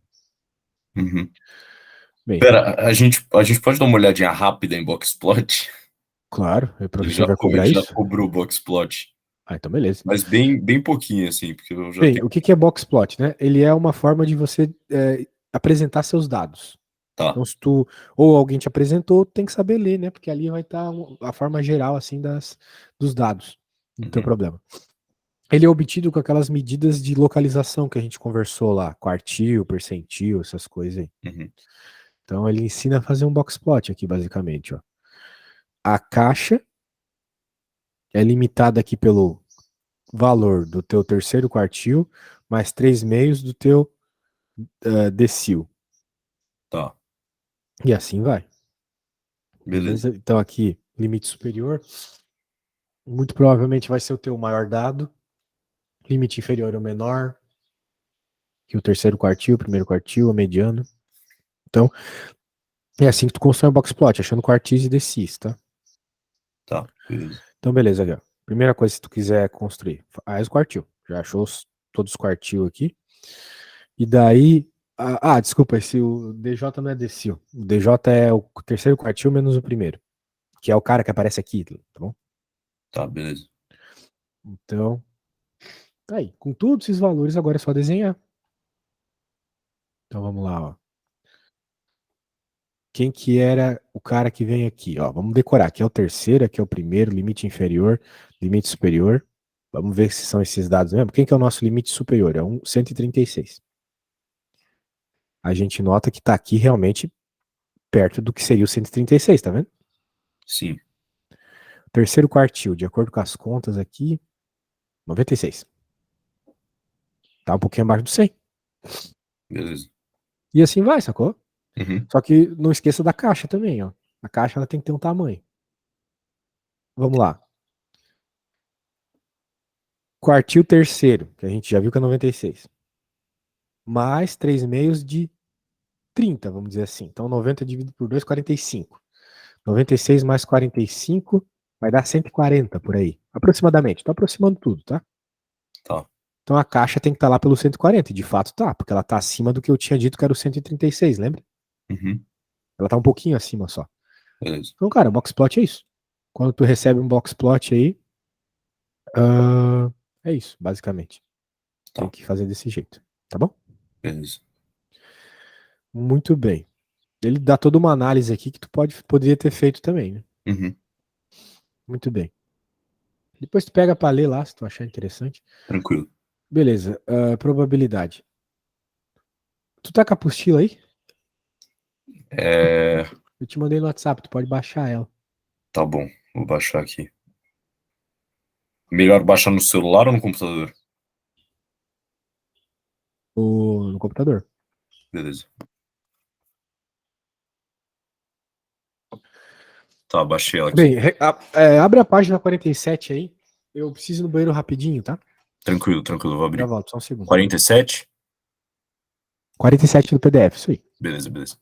Bem, pera, a gente pode dar uma olhadinha rápida em Boxplot? Claro, o professor vai cobrar ele isso? já cobrou o Boxplot. Então beleza. Mas bem pouquinho, assim, porque eu já Bem, tenho... o que é boxplot, né? Ele é uma forma de você apresentar seus dados. Tá. Então, se tu ou alguém te apresentou, tem que saber ler, né? Porque ali vai estar a forma geral, assim, dos dados do teu problema. Ele é obtido com aquelas medidas de localização que a gente conversou lá, quartil, percentil, essas coisas aí. Então, ele ensina a fazer um boxplot aqui, basicamente, ó. A caixa é limitada aqui pelo valor do teu terceiro quartil, mais 3 meios do teu decil. Tá. E assim vai. Beleza. Então aqui, limite superior, muito provavelmente vai ser o teu maior dado. Limite inferior é o menor, que o terceiro quartil, o primeiro quartil, o mediano. Então, é assim que tu constrói um boxplot, achando quartis e decis, tá? Tá, beleza. Então, beleza, Gabriel. Primeira coisa, se tu quiser construir, faz o quartil. Já achou todos os quartil aqui. E daí, desculpa, esse o DJ não é decil. O DJ é o terceiro quartil menos o primeiro, que é o cara que aparece aqui, tá bom? Tá, beleza. Então, aí, com todos esses valores, agora é só desenhar. Então vamos lá, ó. Quem que era o cara que vem aqui? Ó, vamos decorar. Aqui é o terceiro, aqui é o primeiro, limite inferior, limite superior. Vamos ver se são esses dados mesmo. Quem que é o nosso limite superior? É 136. A gente nota que tá aqui realmente perto do que seria o 136, tá vendo? Sim. Terceiro quartil, de acordo com as contas aqui, 96. Tá um pouquinho abaixo do 100. Beleza. E assim vai, sacou? Só que não esqueça da caixa também, ó. A caixa ela tem que ter um tamanho. Vamos lá. quartil terceiro, que a gente já viu que é 96. Mais 3 meios de 30, vamos dizer assim. Então 90 dividido por 2, 45. 96 mais 45 vai dar 140 por aí. Aproximadamente. Tô aproximando tudo, tá? Tá. Então a caixa tem que estar lá pelo 140. E de fato tá, porque ela tá acima do que eu tinha dito que era o 136, lembra? Uhum. Ela tá um pouquinho acima só. Beleza. Então, cara, box plot é isso. Quando tu recebe um box plot aí, é isso, basicamente. Tá. Tem que fazer desse jeito, tá bom? Beleza. Muito bem. Ele dá toda uma análise aqui que tu poderia ter feito também, né? Uhum. Muito bem. Depois tu pega pra ler lá, se tu achar interessante. Tranquilo. Beleza, probabilidade. Tu tá com a apostila aí? É... Eu te mandei no WhatsApp, tu pode baixar ela. Tá bom, vou baixar aqui. Melhor baixar no celular ou no computador? No computador. Beleza. Tá, baixei ela aqui. Bem, abre a página 47 aí. Eu preciso ir no banheiro rapidinho, tá? Tranquilo, tranquilo, vou abrir. Já volto, só um segundo. 47? 47 no PDF, isso aí. Beleza, beleza.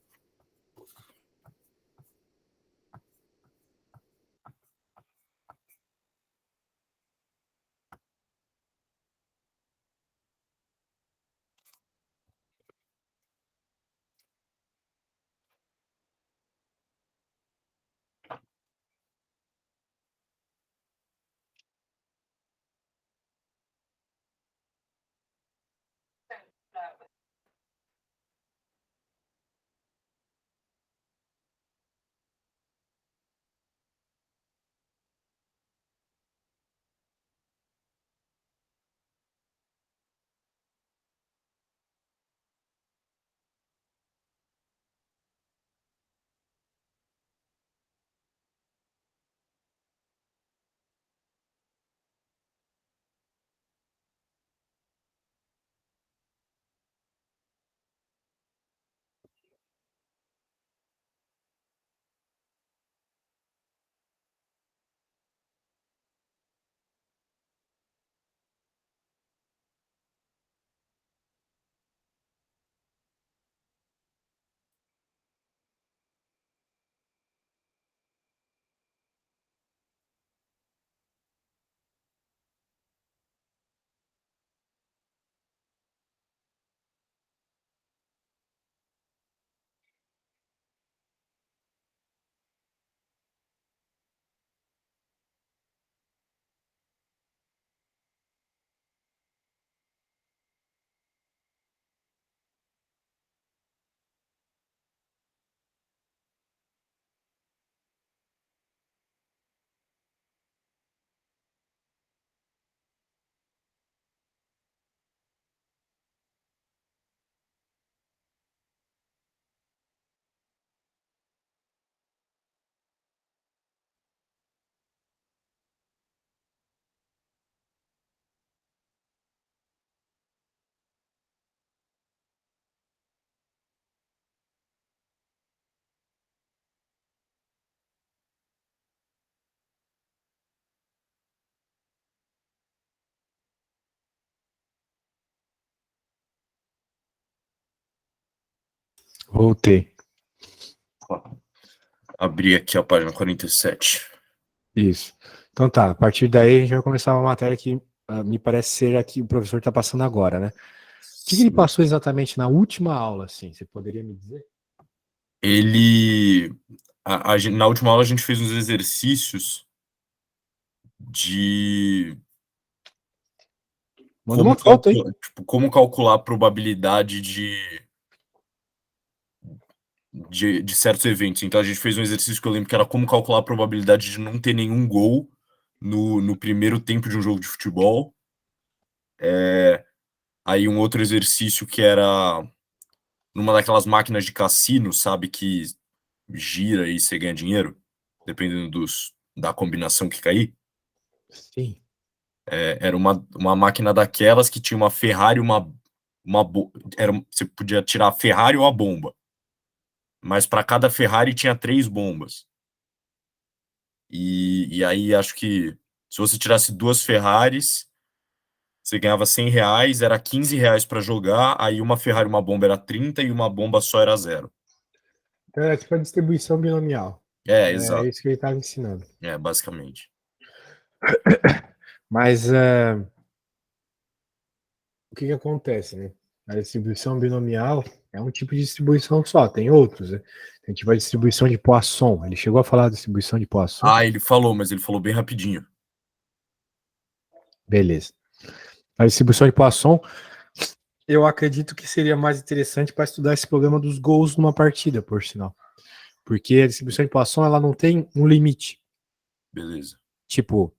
Voltei. Abri aqui a página 47. Isso. Então tá, a partir daí a gente vai começar uma matéria que me parece ser a que o professor está passando agora, né? O que ele passou exatamente na última aula, assim? Você poderia me dizer? Ele... na última aula a gente fez uns exercícios de Manda uma foto aí. Como calcular a probabilidade de certos eventos. Então a gente fez um exercício que eu lembro que era como calcular a probabilidade de não ter nenhum gol no primeiro tempo de um jogo de futebol. Aí um outro exercício que era numa daquelas máquinas de cassino, sabe, que gira e você ganha dinheiro, dependendo da combinação que cair. Sim. Era uma máquina daquelas que tinha uma Ferrari, você podia tirar a Ferrari ou a bomba. Mas para cada Ferrari tinha 3 bombas. E aí acho que se você tirasse 2 Ferraris, Você ganhava R$ 100, era R$ 15 para jogar, aí uma Ferrari, uma bomba era 30 e uma bomba só era 0. Então era tipo a distribuição binomial. É, É exato. isso que ele estava ensinando. É, basicamente. Mas o que acontece, né? A distribuição binomial é um tipo de distribuição só, tem outros, né? Tem tipo a distribuição de Poisson. Ele chegou a falar da distribuição de Poisson. Ah, ele falou, mas ele falou bem rapidinho. Beleza. A distribuição de Poisson, eu acredito que seria mais interessante para estudar esse problema dos gols numa partida, por sinal. Porque a distribuição de Poisson, ela não tem um limite. Beleza. Tipo,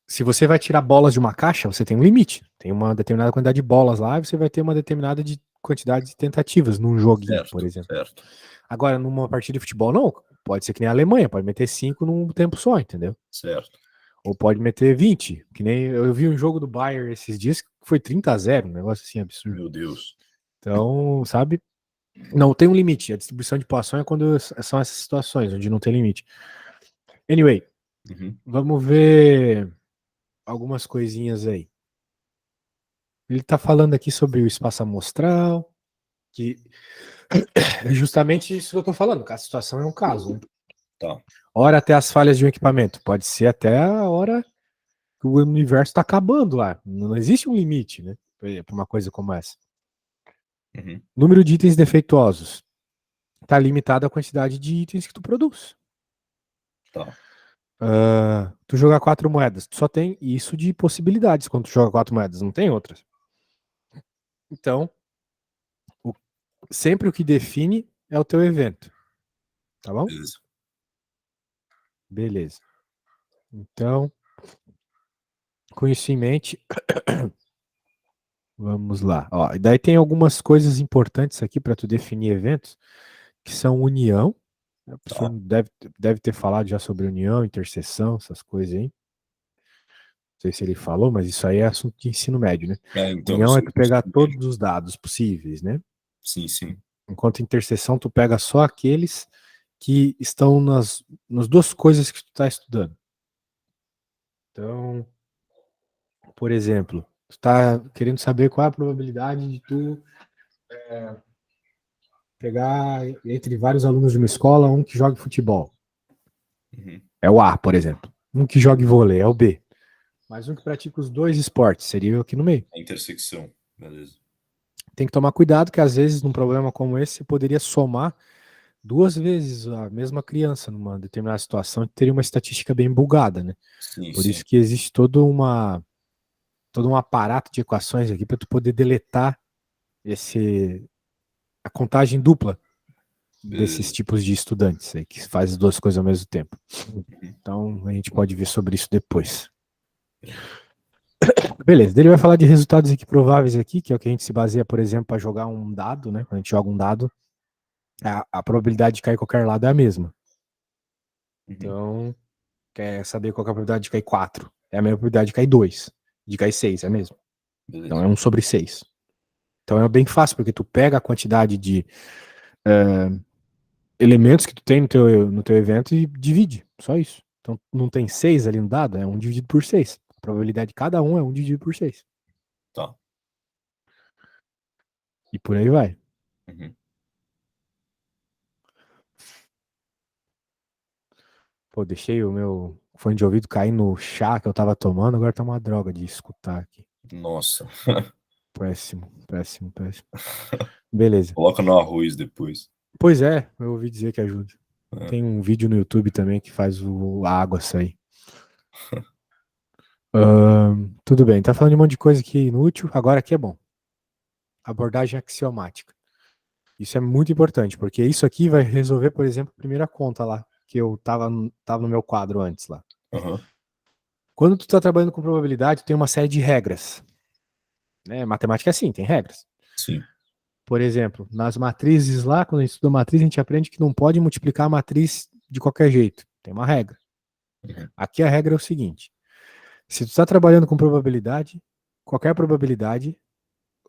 se você vai tirar bolas de uma caixa, você tem um limite. Tem uma determinada quantidade de bolas lá e você vai ter uma determinada quantidade de tentativas num joguinho, por Certo, exemplo. certo. Agora, numa partida de futebol, não. Pode ser que nem a Alemanha, pode meter 5 num tempo só, entendeu? Certo. Ou pode meter 20, que nem eu vi um jogo do Bayern esses dias que foi 30-0, um negócio assim absurdo. Meu Deus. Então, sabe? Não tem um limite. A distribuição de poação é quando são essas situações, onde não tem limite. Anyway, vamos ver algumas coisinhas aí. Ele tá falando aqui sobre o espaço amostral, que é justamente isso que eu tô falando, que a situação é um caso, né? Tá. Hora até as falhas de um equipamento, pode ser até a hora que o universo está acabando lá. Não existe um limite, né? Para uma coisa como essa. Número de itens defeituosos está limitado à quantidade de itens que tu produz. Tá. Tu jogar 4 moedas, tu só tem isso de possibilidades quando tu joga 4 moedas, não tem outras. Então, sempre o que define é o teu evento. Tá bom? Beleza. Beleza. Então, com isso em mente, vamos lá. Ó, e daí tem algumas coisas importantes aqui para tu definir eventos, que são união. O professor deve ter falado já sobre união, interseção, essas coisas aí. Não sei se ele falou, mas isso aí é assunto de ensino médio, né? Então, União é tu pegar todos os dados possíveis, né? Sim, sim. Enquanto interseção, tu pega só aqueles que estão nas duas coisas que tu está estudando. Então, por exemplo, tu está querendo saber qual é a probabilidade de tu pegar entre vários alunos de uma escola um que joga futebol. É o A, por exemplo. Um que joga vôlei é o B. Mas um que pratica os dois esportes seria aqui no meio. A intersecção, beleza. Tem que tomar cuidado que às vezes num problema como esse você poderia somar 2 vezes a mesma criança numa determinada situação e teria uma estatística bem bugada, né? Sim, Por sim. isso que existe todo um aparato de equações aqui para tu poder deletar a contagem dupla desses tipos de estudantes aí, que faz as duas coisas ao mesmo tempo. Então a gente pode ver sobre isso depois. Beleza, ele vai falar de resultados aqui prováveis aqui, que é o que a gente se baseia, por exemplo, para jogar um dado, né? Quando a gente joga um dado, a probabilidade de cair qualquer lado é a mesma. Então, quer saber qual é a probabilidade de cair 4? É a mesma probabilidade de cair 2. De cair 6, é a mesma. Então é 1/6. Então é bem fácil, porque tu pega a quantidade de elementos que tu tem no teu evento e divide. Só isso. Então não tem 6 ali no dado, é 1 dividido por 6. A probabilidade de cada um é 1 dividido por 6. Tá. E por aí vai. Pô, deixei o meu fone de ouvido cair no chá que eu tava tomando, agora tá uma droga de escutar aqui. Nossa. Péssimo, péssimo, péssimo. Beleza. Coloca no arroz depois. Pois é, eu ouvi dizer que ajuda. Tem um vídeo no YouTube também que faz a água sair. Tudo bem, tá falando de um monte de coisa aqui inútil, agora aqui é bom. Abordagem axiomática. Isso é muito importante, porque isso aqui vai resolver, por exemplo, a primeira conta lá, que eu tava no meu quadro antes lá. Quando tu tá trabalhando com probabilidade, tem uma série de regras. Né? Matemática é assim, tem regras. Sim. Por exemplo, nas matrizes lá, quando a gente estuda matriz, a gente aprende que não pode multiplicar a matriz de qualquer jeito. Tem uma regra. Aqui a regra é o seguinte: se tu está trabalhando com probabilidade, qualquer probabilidade,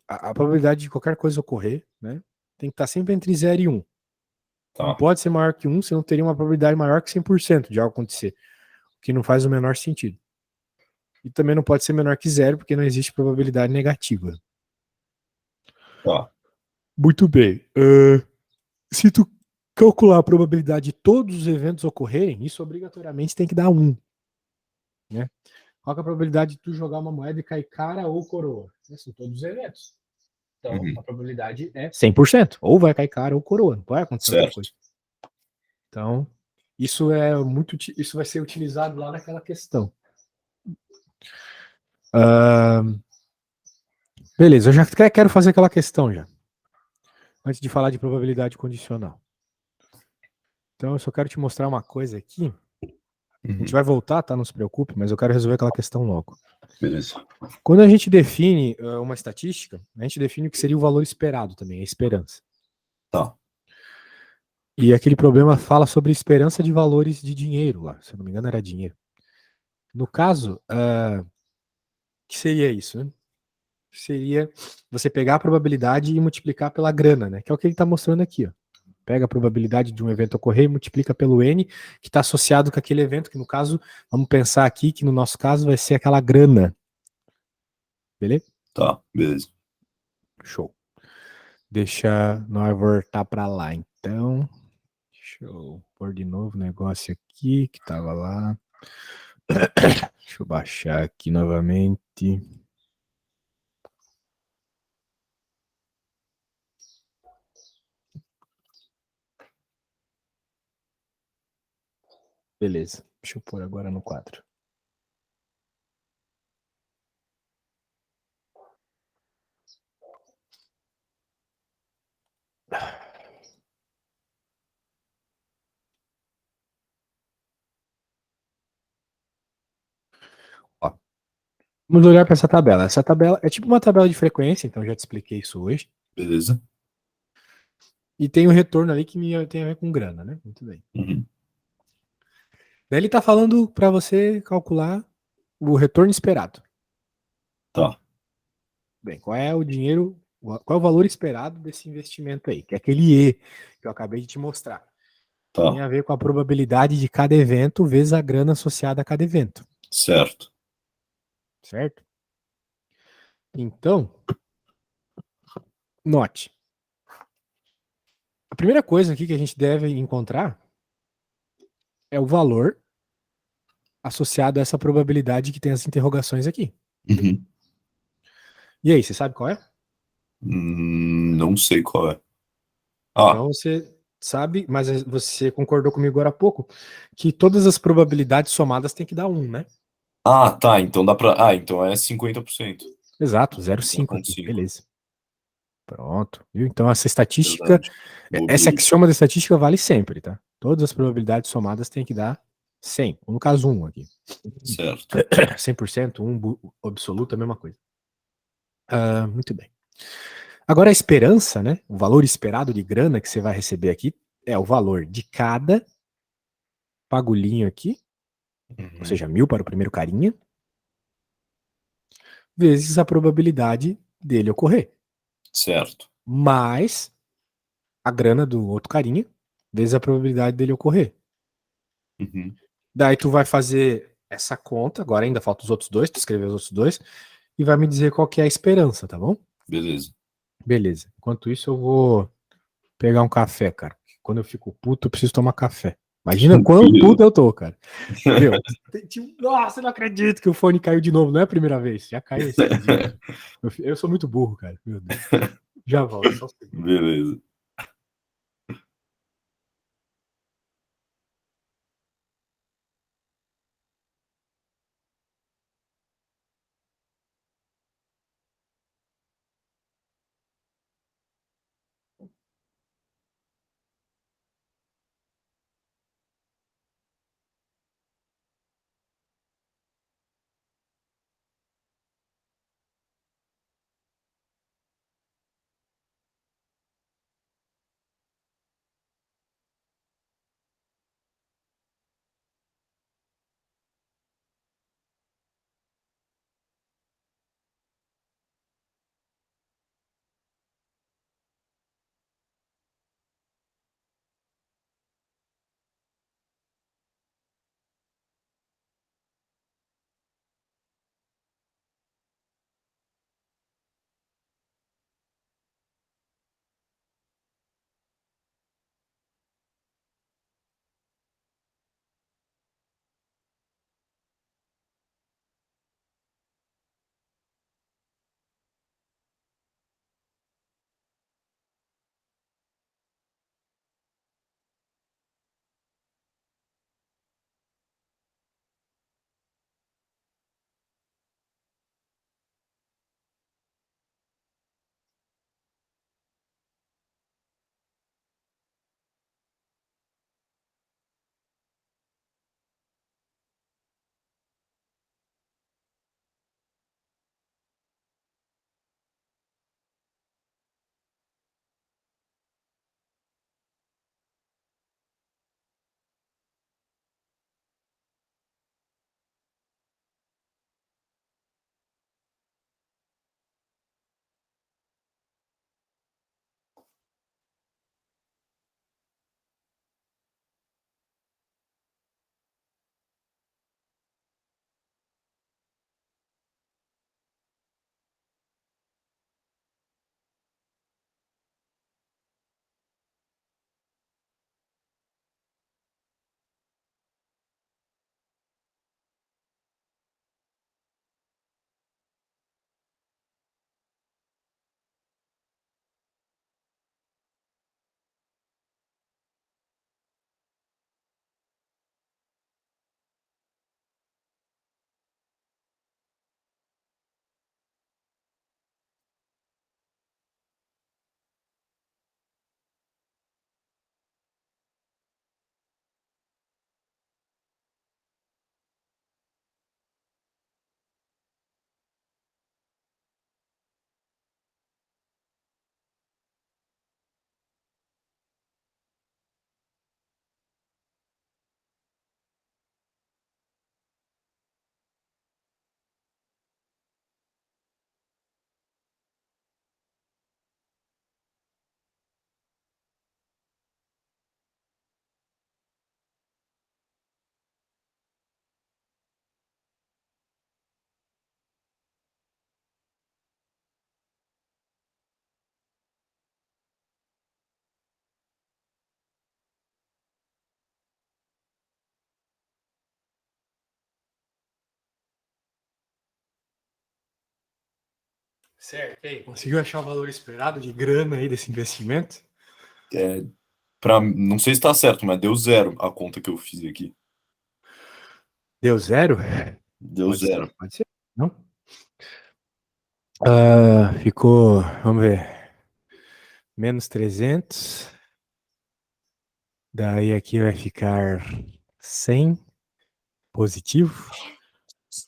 a probabilidade de qualquer coisa ocorrer, né, tem que estar sempre entre 0 e 1. Não pode ser maior que 1, senão teria uma probabilidade maior que 100% de algo acontecer, o que não faz o menor sentido. E também não pode ser menor que zero, porque não existe probabilidade negativa. Tá. Muito bem. Se tu calcular a probabilidade de todos os eventos ocorrerem, isso obrigatoriamente tem que dar 1. Né? Qual que é a probabilidade de tu jogar uma moeda e cair cara ou coroa? São todos os eventos. Então, a probabilidade é 100%. Ou vai cair cara ou coroa. Não vai acontecer outra coisa. Então, isso vai ser utilizado lá naquela questão. Beleza, eu já quero fazer aquela questão já. Antes de falar de probabilidade condicional. Então, eu só quero te mostrar uma coisa aqui. A gente vai voltar, tá? Não se preocupe, mas eu quero resolver aquela questão logo. Beleza. Quando a gente define uma estatística, a gente define o que seria o valor esperado também, a esperança. Tá. E aquele problema fala sobre esperança de valores de dinheiro lá. Se eu não me engano, era dinheiro. No caso, que seria isso, né? Seria você pegar a probabilidade e multiplicar pela grana, né? Que é o que ele está mostrando aqui, ó. Pega a probabilidade de um evento ocorrer e multiplica pelo N, que está associado com aquele evento, que no caso, vamos pensar aqui que no nosso caso vai ser aquela grana. Beleza? Tá, beleza. Show. Deixa nós voltar para lá, então. Deixa eu pôr de novo o negócio aqui, que tava lá. Deixa eu baixar aqui novamente. Beleza. Deixa eu pôr agora no quadro. Ó, vamos olhar para essa tabela. Essa tabela é tipo uma tabela de frequência, então já te expliquei isso hoje. Beleza. E tem o retorno ali que tem a ver com grana, né? Muito bem. Daí ele tá falando para você calcular o retorno esperado. Tá. Bem, qual é o dinheiro, qual é o valor esperado desse investimento aí? Que é aquele E que eu acabei de te mostrar. Tá. Tem a ver com a probabilidade de cada evento vezes a grana associada a cada evento. Certo. Certo? Então, note. A primeira coisa aqui que a gente deve encontrar é o valor associado a essa probabilidade que tem as interrogações aqui. E aí, você sabe qual é? Não sei qual é. Então você sabe, mas você concordou comigo agora há pouco, que todas as probabilidades somadas tem que dar 1, né? Tá. Então dá pra. Então é 50%. Exato, 0,5 aqui. 0,5. Beleza. Pronto. Viu? Então essa estatística, Verdade. Boa, essa beleza. axioma da estatística vale sempre, tá? Todas as probabilidades somadas tem que dar 100. No caso, 1 aqui. Certo. 100%, 1 absoluto, a mesma coisa. Muito bem. Agora a esperança, né? O valor esperado de grana que você vai receber aqui é o valor de cada pagulhinho aqui, ou seja, 1.000 para o primeiro carinha, vezes a probabilidade dele ocorrer. Certo. Mais a grana do outro carinha, vezes a probabilidade dele ocorrer. Daí tu vai fazer essa conta, agora ainda falta os outros dois, tu escrever os outros dois, e vai me dizer qual que é a esperança, tá bom? Beleza. Beleza. Enquanto isso, eu vou pegar um café, cara. Quando eu fico puto, eu preciso tomar café. Imagina quão puto eu tô, cara. Meu, nossa, eu não acredito que o fone caiu de novo. Não é a primeira vez. Já caiu esses dias. Eu sou muito burro, cara. Meu Deus. Já volto, só um segundo. Beleza. Certo. E aí, conseguiu achar o valor esperado de grana aí desse investimento? Não sei se tá certo, mas deu zero a conta que eu fiz aqui. Deu zero? Deu zero. Pode ser. Não? Ficou, vamos ver, menos 300. Daí aqui vai ficar 100 positivo.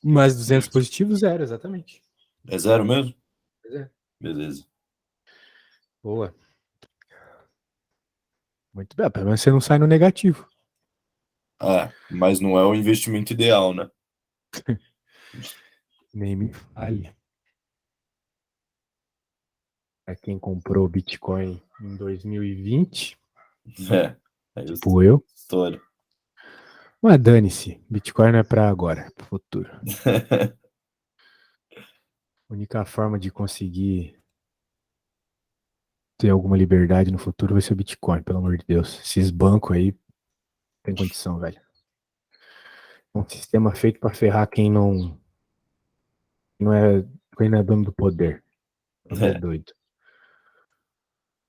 Mais 200 positivo, zero, exatamente. É zero mesmo? É. Beleza. Boa. Muito bem. Pelo menos você não sai no negativo. Mas não é o investimento ideal, né? Nem me fale. Para quem comprou Bitcoin em 2020, É tipo eu. história. Mas dane-se. Bitcoin não é para agora, é para o futuro. A única forma de conseguir ter alguma liberdade no futuro vai ser o Bitcoin, pelo amor de Deus. Esses bancos aí tem condição, velho. É um sistema feito para ferrar quem não é dono do poder. É doido.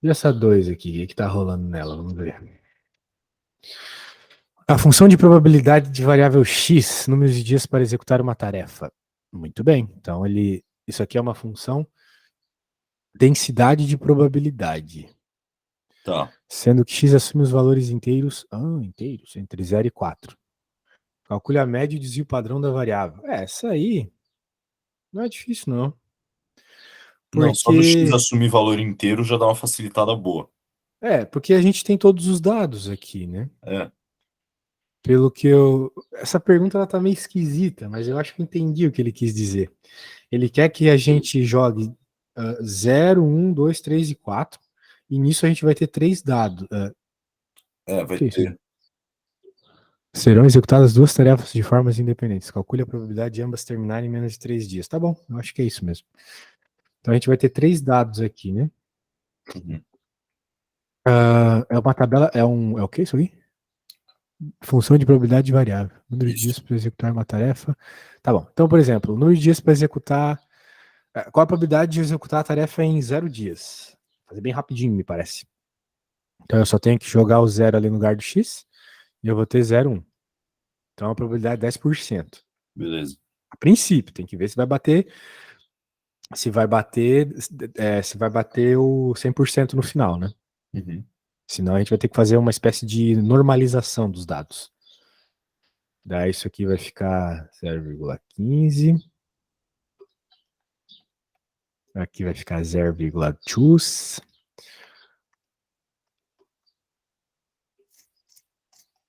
E essa 2 aqui, o que tá rolando nela? Vamos ver. A função de probabilidade de variável x, número de dias para executar uma tarefa. Muito bem. Então isso aqui é uma função densidade de probabilidade. Tá. Sendo que x assume os valores inteiros, entre 0 e 4. Calcule a média e o desvio padrão da variável. Essa aí não é difícil, não. Não, só do X Porque assumir valor inteiro já dá uma facilitada boa. porque a gente tem todos os dados aqui, né? É. Pelo que eu. Essa pergunta ela tá meio esquisita, mas eu acho que eu entendi o que ele quis dizer. Ele quer que a gente jogue 0, 1, 2, 3 e 4. E nisso a gente vai ter 3 dados. Vai Que é isso aí? ter. Serão executadas 2 tarefas de formas independentes. Calcule a probabilidade de ambas terminarem em menos de 3 dias. Tá bom, eu acho que é isso mesmo. Então a gente vai ter 3 dados aqui, né? Uhum. É uma tabela. É o que isso aqui? Função de probabilidade variável. Número de Isso. dias para executar uma tarefa. Tá bom. Então, por exemplo, o número de dias para executar. Qual a probabilidade de executar a tarefa em 0 dias? Vou fazer bem rapidinho, me parece. Então eu só tenho que jogar o 0 ali no lugar do x e eu vou ter 0, 1. Então a probabilidade é 10%. Beleza. A princípio, tem que ver se vai bater. Se vai bater, se vai bater o 100% no final, né? Uhum. Senão a gente vai ter que fazer uma espécie de normalização dos dados. Daí isso aqui vai ficar 0,15. Aqui vai ficar 0,2.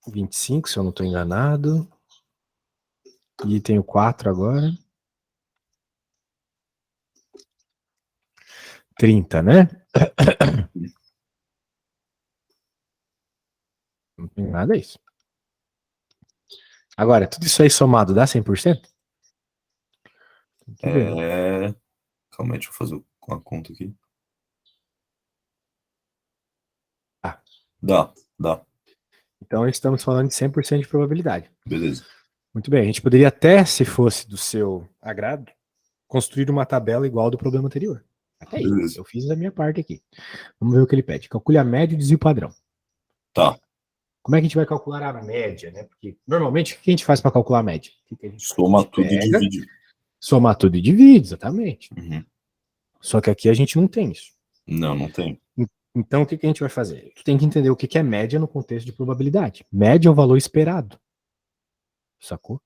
25, se eu não estou enganado. E tenho 4 agora. 30, né? Não tem nada isso. Agora, tudo isso aí somado dá 100%? Tem que ver, né? Calma aí, deixa eu fazer a conta aqui. Ah, Dá. então estamos falando de 100% de probabilidade. Beleza. Muito bem, a gente poderia até, se fosse do seu agrado, construir uma tabela igual ao do problema anterior. Até aí, Beleza. eu fiz a minha parte aqui. Vamos ver o que ele pede. Calcule a média e o desvio padrão. Tá. Como é que a gente vai calcular a média, né? Porque normalmente o que a gente faz para calcular a média? O que a gente faz? Soma tudo e divide. Somar tudo e divide, exatamente. Uhum. Só que aqui a gente não tem isso. Não tem. Então o que a gente vai fazer? Tu tem que entender o que é média no contexto de probabilidade. Média é o valor esperado. Sacou?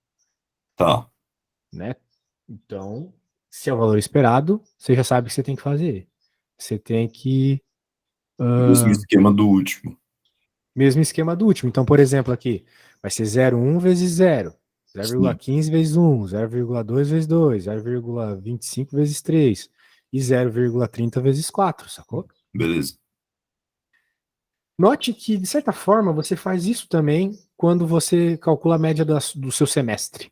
Tá. Né? Então, se é o valor esperado, você já sabe o que você tem que fazer. Você tem que. Mesmo esquema do último. Mesmo esquema do último. Então, por exemplo, aqui vai ser 0,1 vezes 0, Sim. 0,15 vezes 1, 0,2 vezes 2, 0,25 vezes 3 e 0,30 vezes 4, sacou? Beleza. Note que, de certa forma, você faz isso também quando você calcula a média do seu semestre.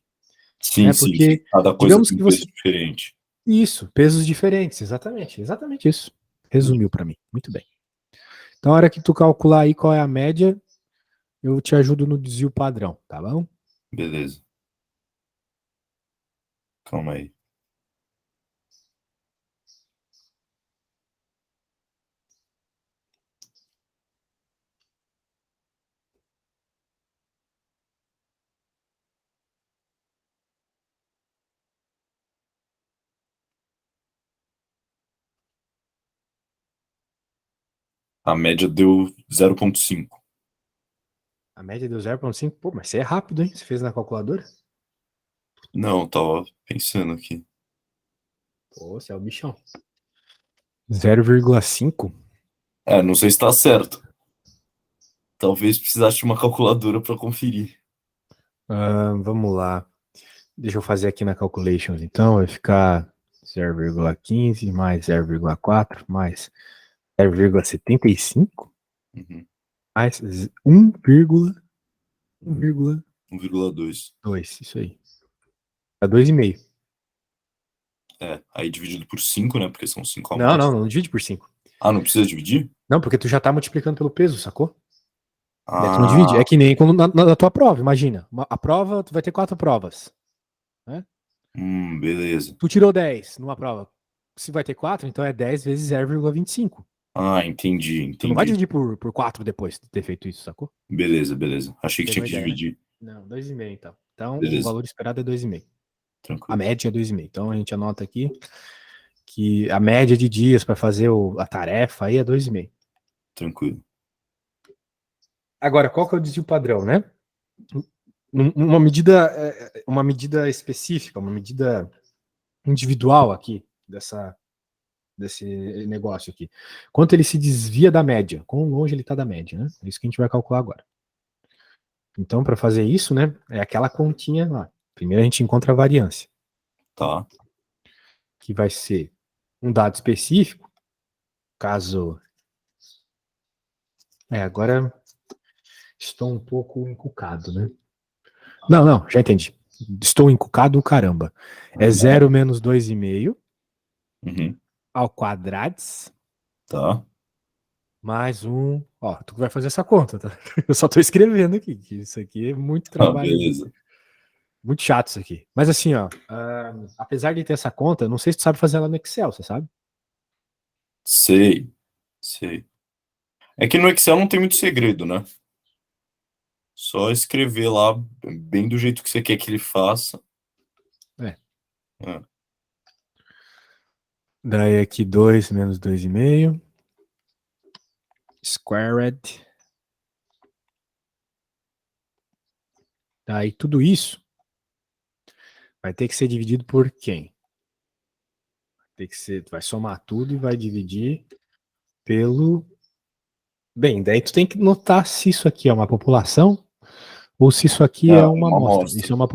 Sim, Né? sim. Porque, Cada coisa digamos tem que um você. peso diferente. Isso, pesos diferentes, exatamente isso. Resumiu para mim, muito bem. Então, a hora que tu calcular aí qual é a média, eu te ajudo no desvio padrão, tá bom? Beleza. Calma aí. A média deu 0,5. A média deu 0,5. Pô, mas você é rápido, hein? Você fez na calculadora? Não, tava pensando aqui. Pô, você é o bichão. 0,5? Não sei se tá certo. Talvez precisasse de uma calculadora para conferir. Vamos lá. Deixa eu fazer aqui na calculations. Então, vai ficar 0,15 mais 0,4 mais 0,75 Uhum. mais 1,2. 1,2. Isso aí. Dá 2,5. Aí dividido por 5, né? Porque são 5 Não, não, amostras. não divide por 5. Ah, não precisa dividir? Não, porque tu já tá multiplicando pelo peso, sacou? Daí tu não divide. É Ah, que nem quando na tua prova, imagina. A prova, tu vai ter 4 provas, né? beleza. Tu tirou 10 numa prova. Se vai ter 4, então é 10 vezes 0,25. Ah, entendi, Tu não vai entendi. dividir por 4 depois de ter feito isso, sacou? Beleza, beleza. Achei que Pegou tinha a que ideia, né? dividir. Não, 2,5 então. Então, o Beleza, valor esperado é 2,5. A tranquilo, média é 2,5. Então, a gente anota aqui que a média de dias para fazer a tarefa aí é 2,5. tranquilo. Agora, qual que é o desvio padrão, né? Uma medida específica, uma medida individual aqui desse negócio aqui. Quanto ele se desvia da média, quão longe ele está da média, né? É isso que a gente vai calcular agora. Então, para fazer isso, né, é aquela continha lá. Primeiro a gente encontra a variância, Tá. que vai ser um dado específico, caso. Agora estou um pouco encucado, né? Não, não, já entendi. Estou encucado, caramba. É zero menos 2,5 Uhum. ao quadrado Tá. mais um. Ó, tu que vai fazer essa conta, tá? Eu só tô escrevendo aqui, que isso aqui é muito Ah, trabalho de. beleza. Muito chato isso aqui. Mas assim, ó, apesar de ter essa conta, não sei se tu sabe fazer ela no Excel, você sabe? Sei, sei. É que no Excel não tem muito segredo, né? Só escrever lá bem do jeito que você quer que ele faça. É. É. Daí aqui 2 menos 2,5. Squared. Daí tudo isso vai ter que ser dividido por quem? Tem que ser, tu vai somar tudo e vai dividir pelo. Bem, daí tu tem que notar se isso aqui é uma população ou se isso aqui é uma Uma amostra. amostra. Isso é uma.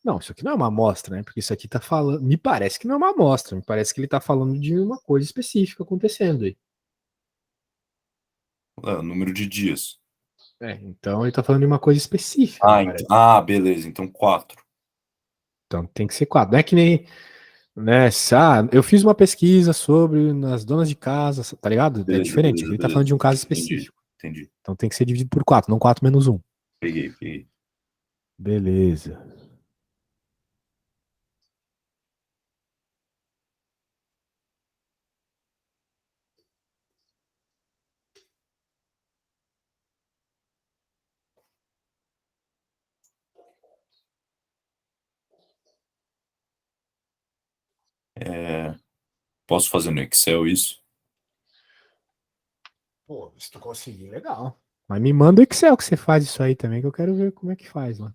Não, isso aqui não é uma amostra, né? Porque isso aqui tá falando. Me parece que não é uma amostra. Me parece que ele tá falando de uma coisa específica acontecendo aí. Número de dias. Então ele tá falando de uma coisa específica, me parece. Beleza. Então 4. Então tem que ser 4. Não é que nem. Né, eu fiz uma pesquisa sobre nas donas de casa, tá ligado? É Beleza, diferente. beleza, Ele tá falando beleza. de um caso Entendi, específico. entendi. Então tem que ser dividido por 4, não 4 menos um. Peguei, peguei. Beleza. É, posso fazer no Excel isso? Pô, se tu conseguir, legal. Mas me manda o Excel que você faz isso aí também, que eu quero ver como é que faz lá.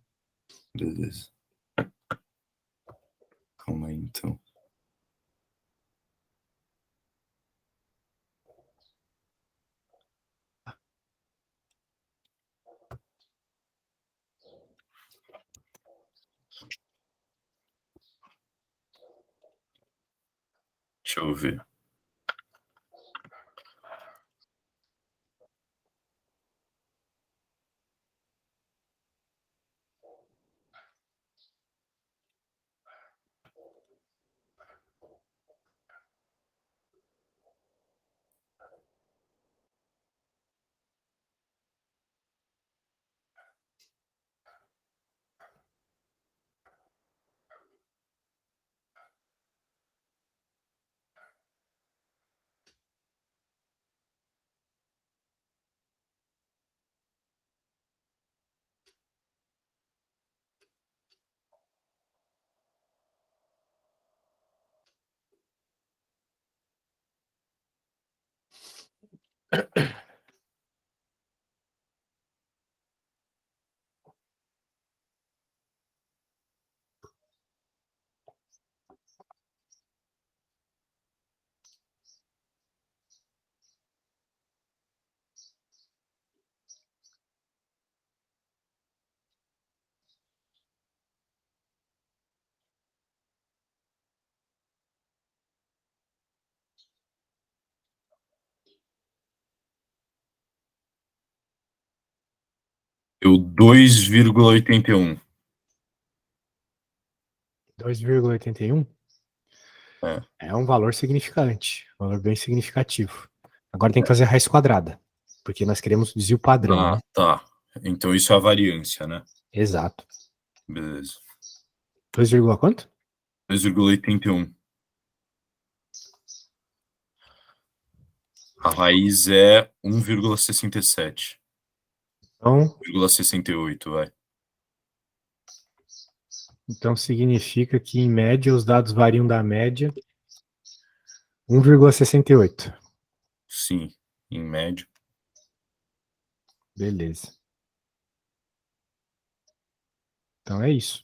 Beleza. Calma aí, então. Deixa eu ver. Deu 2,81. 2,81 é um valor significante, um valor bem significativo. Agora tem que fazer a raiz quadrada, porque nós queremos desvio padrão, né? Tá. Então isso é a variância, né? Exato. Beleza. 2, quanto? 2,81. A raiz é 1,67. Então, 1,68, vai. então significa que, em média, os dados variam da média 1,68. Sim, em média. Beleza. Então é isso.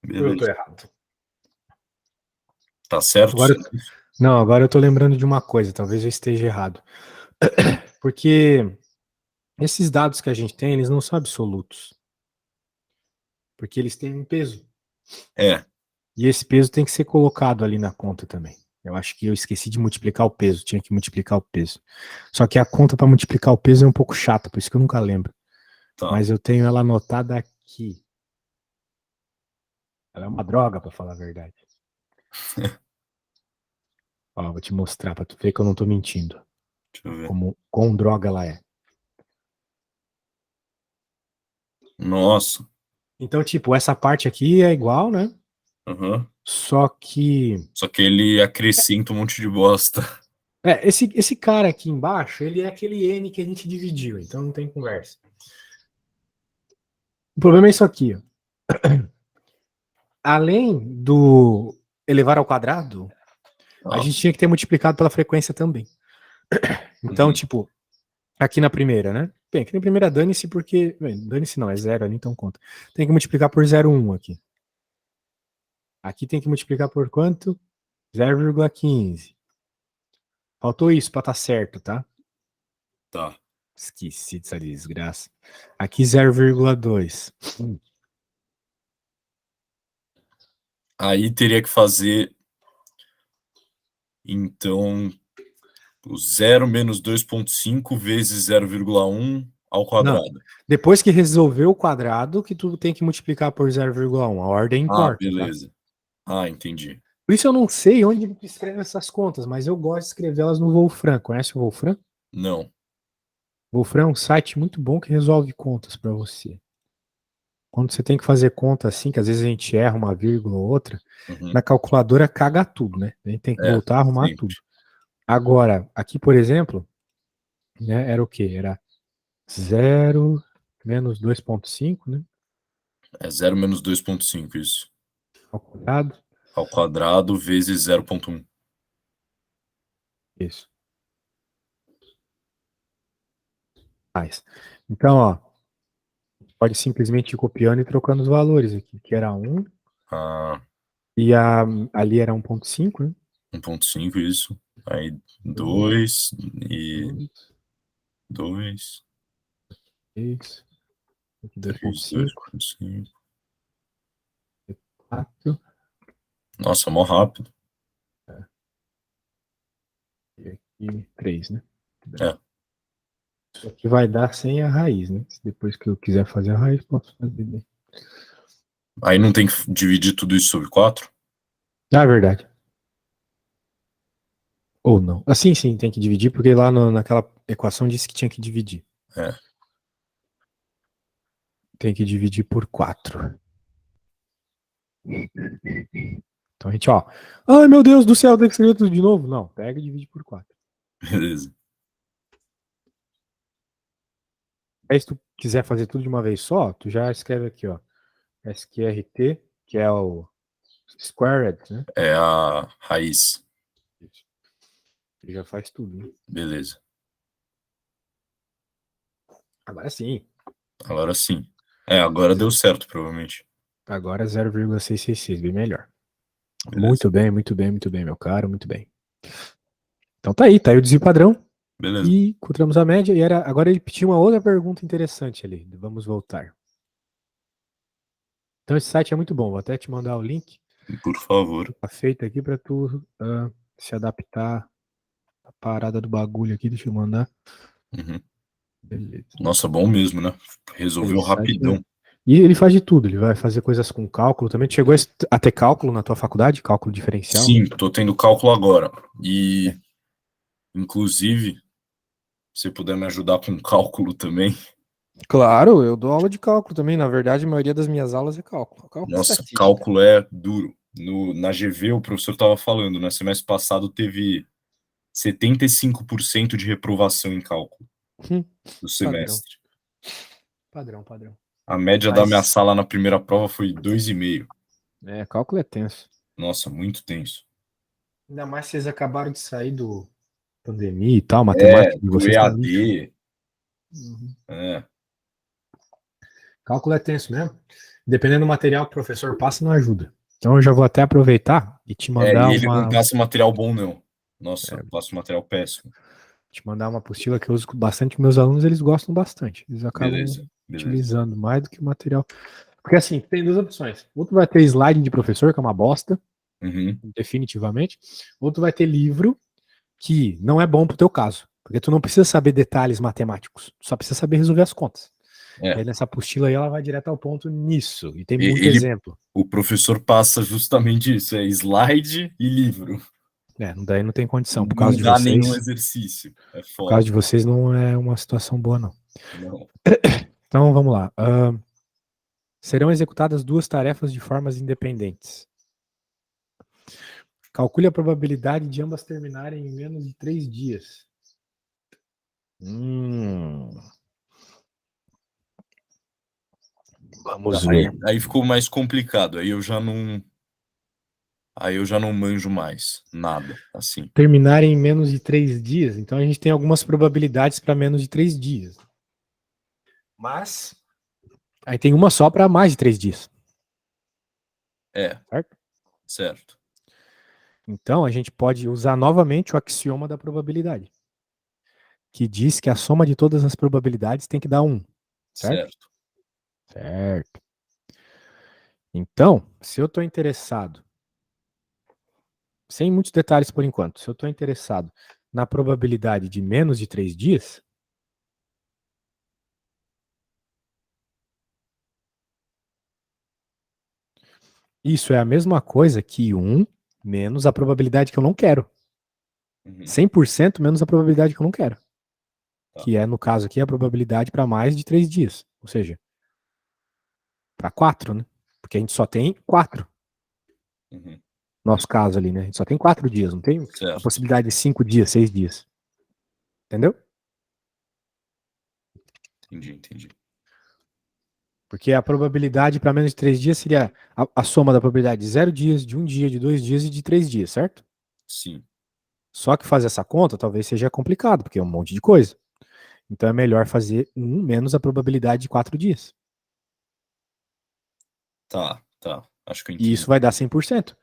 Eu tô Beleza. errado. Tá certo? Agora, não, agora eu tô lembrando de uma coisa, talvez eu esteja errado. Porque esses dados que a gente tem, eles não são absolutos. Porque eles têm um peso. É. E esse peso tem que ser colocado ali na conta também. Eu acho que eu esqueci de multiplicar o peso, tinha que multiplicar o peso. Só que a conta para multiplicar o peso é um pouco chata, por isso que eu nunca lembro. Tá. Mas eu tenho ela anotada aqui. Ela é uma droga, para falar a verdade. Ó, vou te mostrar para tu ver que eu não tô mentindo. Deixa eu ver. Como quão droga ela é. Nossa. Então, tipo, essa parte aqui é igual, né? Uhum. Só que Só que ele acrescenta um monte de bosta. esse cara aqui embaixo, ele é aquele N que a gente dividiu, então não tem conversa. O problema é isso aqui, ó. Além do elevar ao quadrado, a gente tinha que ter multiplicado pela frequência também. Então, tipo, aqui na primeira, né? Bem, aqui na primeira dane-se porque... Dane-se não, é zero ali, então conta. Tem que multiplicar por 0,1 aqui. Aqui tem que multiplicar por quanto? 0,15. Faltou isso para estar certo, tá? Tá. Esqueci dessa desgraça. Aqui 0,2. Aí teria que fazer, então, o 0 menos 2,5 vezes 0,1 ao quadrado. Não. Depois que resolver o quadrado, que tu tem que multiplicar por 0,1. A ordem importa, tá? Beleza. Entendi. Por isso eu não sei onde tu escreve essas contas, mas eu gosto de escrevê-las no Wolfram. Conhece o Wolfram? Não. Wolfram é um site muito bom que resolve contas para você. Quando você tem que fazer conta assim, que às vezes a gente erra uma vírgula ou outra, Uhum. na calculadora caga tudo, né? A gente tem que voltar a arrumar sempre. tudo. Agora, aqui, por exemplo, né, era o quê? Era 0 menos 2,5, né? É 0 menos 2,5, isso. Ao quadrado. Ao quadrado vezes 0,1. Isso. Mais. Então, ó, pode simplesmente ir copiando e trocando os valores aqui, que era 1, e ali era 1,5, né? 1,5, isso. Aí 2 e 2, 3, aqui 3, 2,5, 2,5. 4, Nossa, mó rápido. e aqui 3, né? É. Isso aqui vai dar sem a raiz, né? Se depois que eu quiser fazer a raiz, posso fazer. Aí não tem que dividir tudo isso sobre 4? Ah, verdade. Ou não. Assim, sim, tem que dividir, porque lá naquela equação disse que tinha que dividir. É. Tem que dividir por 4. Então a gente, ó. Ai, meu Deus do céu, tem que escrever tudo de novo? Não, pega e divide por 4. Beleza. Aí se tu quiser fazer tudo de uma vez só, tu já escreve aqui, ó. SQRT, que é o squared, né? É a raiz. Ele já faz tudo, né? Beleza. Agora sim. Agora sim. Agora deu certo, provavelmente. Agora 0,666, bem melhor. Beleza. Muito bem, muito bem, muito bem, meu caro, muito bem. Então tá aí o desvio padrão. Beleza. E encontramos a média. E agora ele pediu uma outra pergunta interessante ali. Vamos voltar. Então esse site é muito bom. Vou até te mandar o link. Por favor. Tá feito aqui para tu se adaptar à parada do bagulho aqui. Deixa eu mandar. Uhum. Beleza. Nossa, bom mesmo, né? Resolveu rapidão. E ele faz de tudo, ele vai fazer coisas com cálculo também. Tu chegou a ter cálculo na tua faculdade? Cálculo diferencial? Sim, tô tendo cálculo agora. E, É. inclusive, se puder me ajudar com cálculo também. Claro, eu dou aula de cálculo também. Na verdade, a maioria das minhas aulas é cálculo. Cálculo e Nossa, estatística. cálculo é duro. Na GV, o professor estava falando, né? Semestre passado teve 75% de reprovação em cálculo do Padrão, semestre. padrão. A média da minha Mas, sala na primeira prova foi 2,5. cálculo é tenso. Nossa, muito tenso. Ainda mais se vocês acabaram de sair do pandemia e tal, É, matemática de do vocês tá lixo. EAD. Uhum. É. Cálculo é tenso mesmo. Dependendo do material que o professor passa, não ajuda. Então eu já vou até aproveitar e te mandar E ele não uma, passa material bom, não. Nossa, passa material péssimo. apostila que eu uso bastante com meus alunos, eles gostam bastante. Eles acabam Beleza. utilizando mais do que o material. Porque assim, tem duas opções. Outro vai ter slide de professor, que é uma bosta, Uhum. definitivamente. Outro vai ter livro, que não é bom pro teu caso. Porque tu não precisa saber detalhes matemáticos. Tu só precisa saber resolver as contas. E É. aí nessa apostila aí ela vai direto ao ponto nisso. E tem muito Ele, exemplo. o professor passa justamente isso, é slide e livro. Daí não tem condição. Não dá nenhum exercício. É Por causa foda. de vocês não é uma situação boa, não. Não. Então vamos lá. Serão executadas duas tarefas de formas independentes. Calcule a probabilidade de ambas terminarem em menos de 3 dias. Vamos ver. Aí ficou mais complicado. Aí eu já não manjo mais nada, assim. Terminarem em menos de 3 dias. Então a gente tem algumas probabilidades para menos de 3 dias. Mas aí tem uma só para mais de 3 dias. É, Certo? certo. Então a gente pode usar novamente o axioma da probabilidade, que diz que a soma de todas as probabilidades tem que dar 1. Certo? Certo. Certo. Então, se eu estou interessado, sem muitos detalhes por enquanto, se eu estou interessado na probabilidade de menos de 3 dias, isso é a mesma coisa que 1 menos a probabilidade que eu não quero. Uhum. 100% menos a probabilidade que eu não quero. Tá. Que é, no caso aqui, a probabilidade para mais de 3 dias. Ou seja, para 4, né? Porque a gente só tem 4. Uhum. Nosso caso ali, né? A gente só tem 4 dias, não tem a Certo. possibilidade de 5 dias, 6 dias. Entendeu? Entendi. Porque a probabilidade para menos de 3 dias seria a soma da probabilidade de 0 dias, de 1 dia, de 2 dias e de 3 dias, certo? Sim. Só que fazer essa conta talvez seja complicado, porque é um monte de coisa. Então é melhor fazer 1 menos a probabilidade de 4 dias. Tá. Acho que eu E entendi. isso vai dar 100%.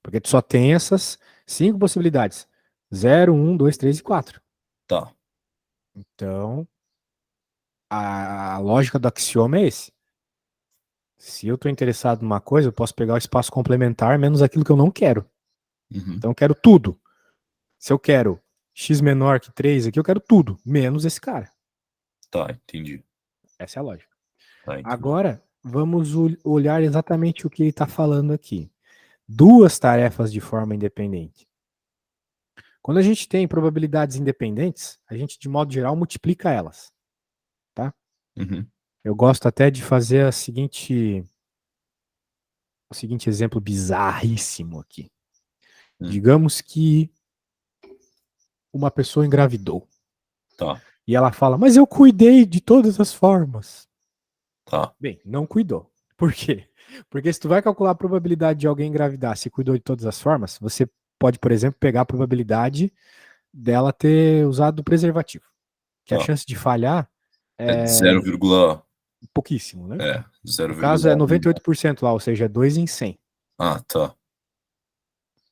Porque tu só tem essas 5 possibilidades. 0, 1, 2, 3 e 4. Tá. Então, a lógica do axioma é esse. Se eu estou interessado numa coisa, eu posso pegar o espaço complementar menos aquilo que eu não quero. Uhum. Então eu quero tudo. Se eu quero x menor que 3 aqui, eu quero tudo, menos esse cara. Tá, entendi. Essa é a lógica. Tá, entendi. Agora, vamos olhar exatamente o que ele está falando aqui. Duas tarefas de forma independente. Quando a gente tem probabilidades independentes, a gente, de modo geral, multiplica elas. Tá? Uhum. Eu gosto até de fazer o seguinte exemplo bizarríssimo aqui. Digamos que uma pessoa engravidou. Tá. E ela fala, mas eu cuidei de todas as formas. Tá. Bem, não cuidou. Por quê? Porque se tu vai calcular a probabilidade de alguém engravidar se cuidou de todas as formas, você pode, por exemplo, pegar a probabilidade dela ter usado o preservativo. Que a Tá. chance de falhar É é 0, pouquíssimo, né? é No caso é 0,1. 98% lá, ou seja, 2 em 100. Ah, tá.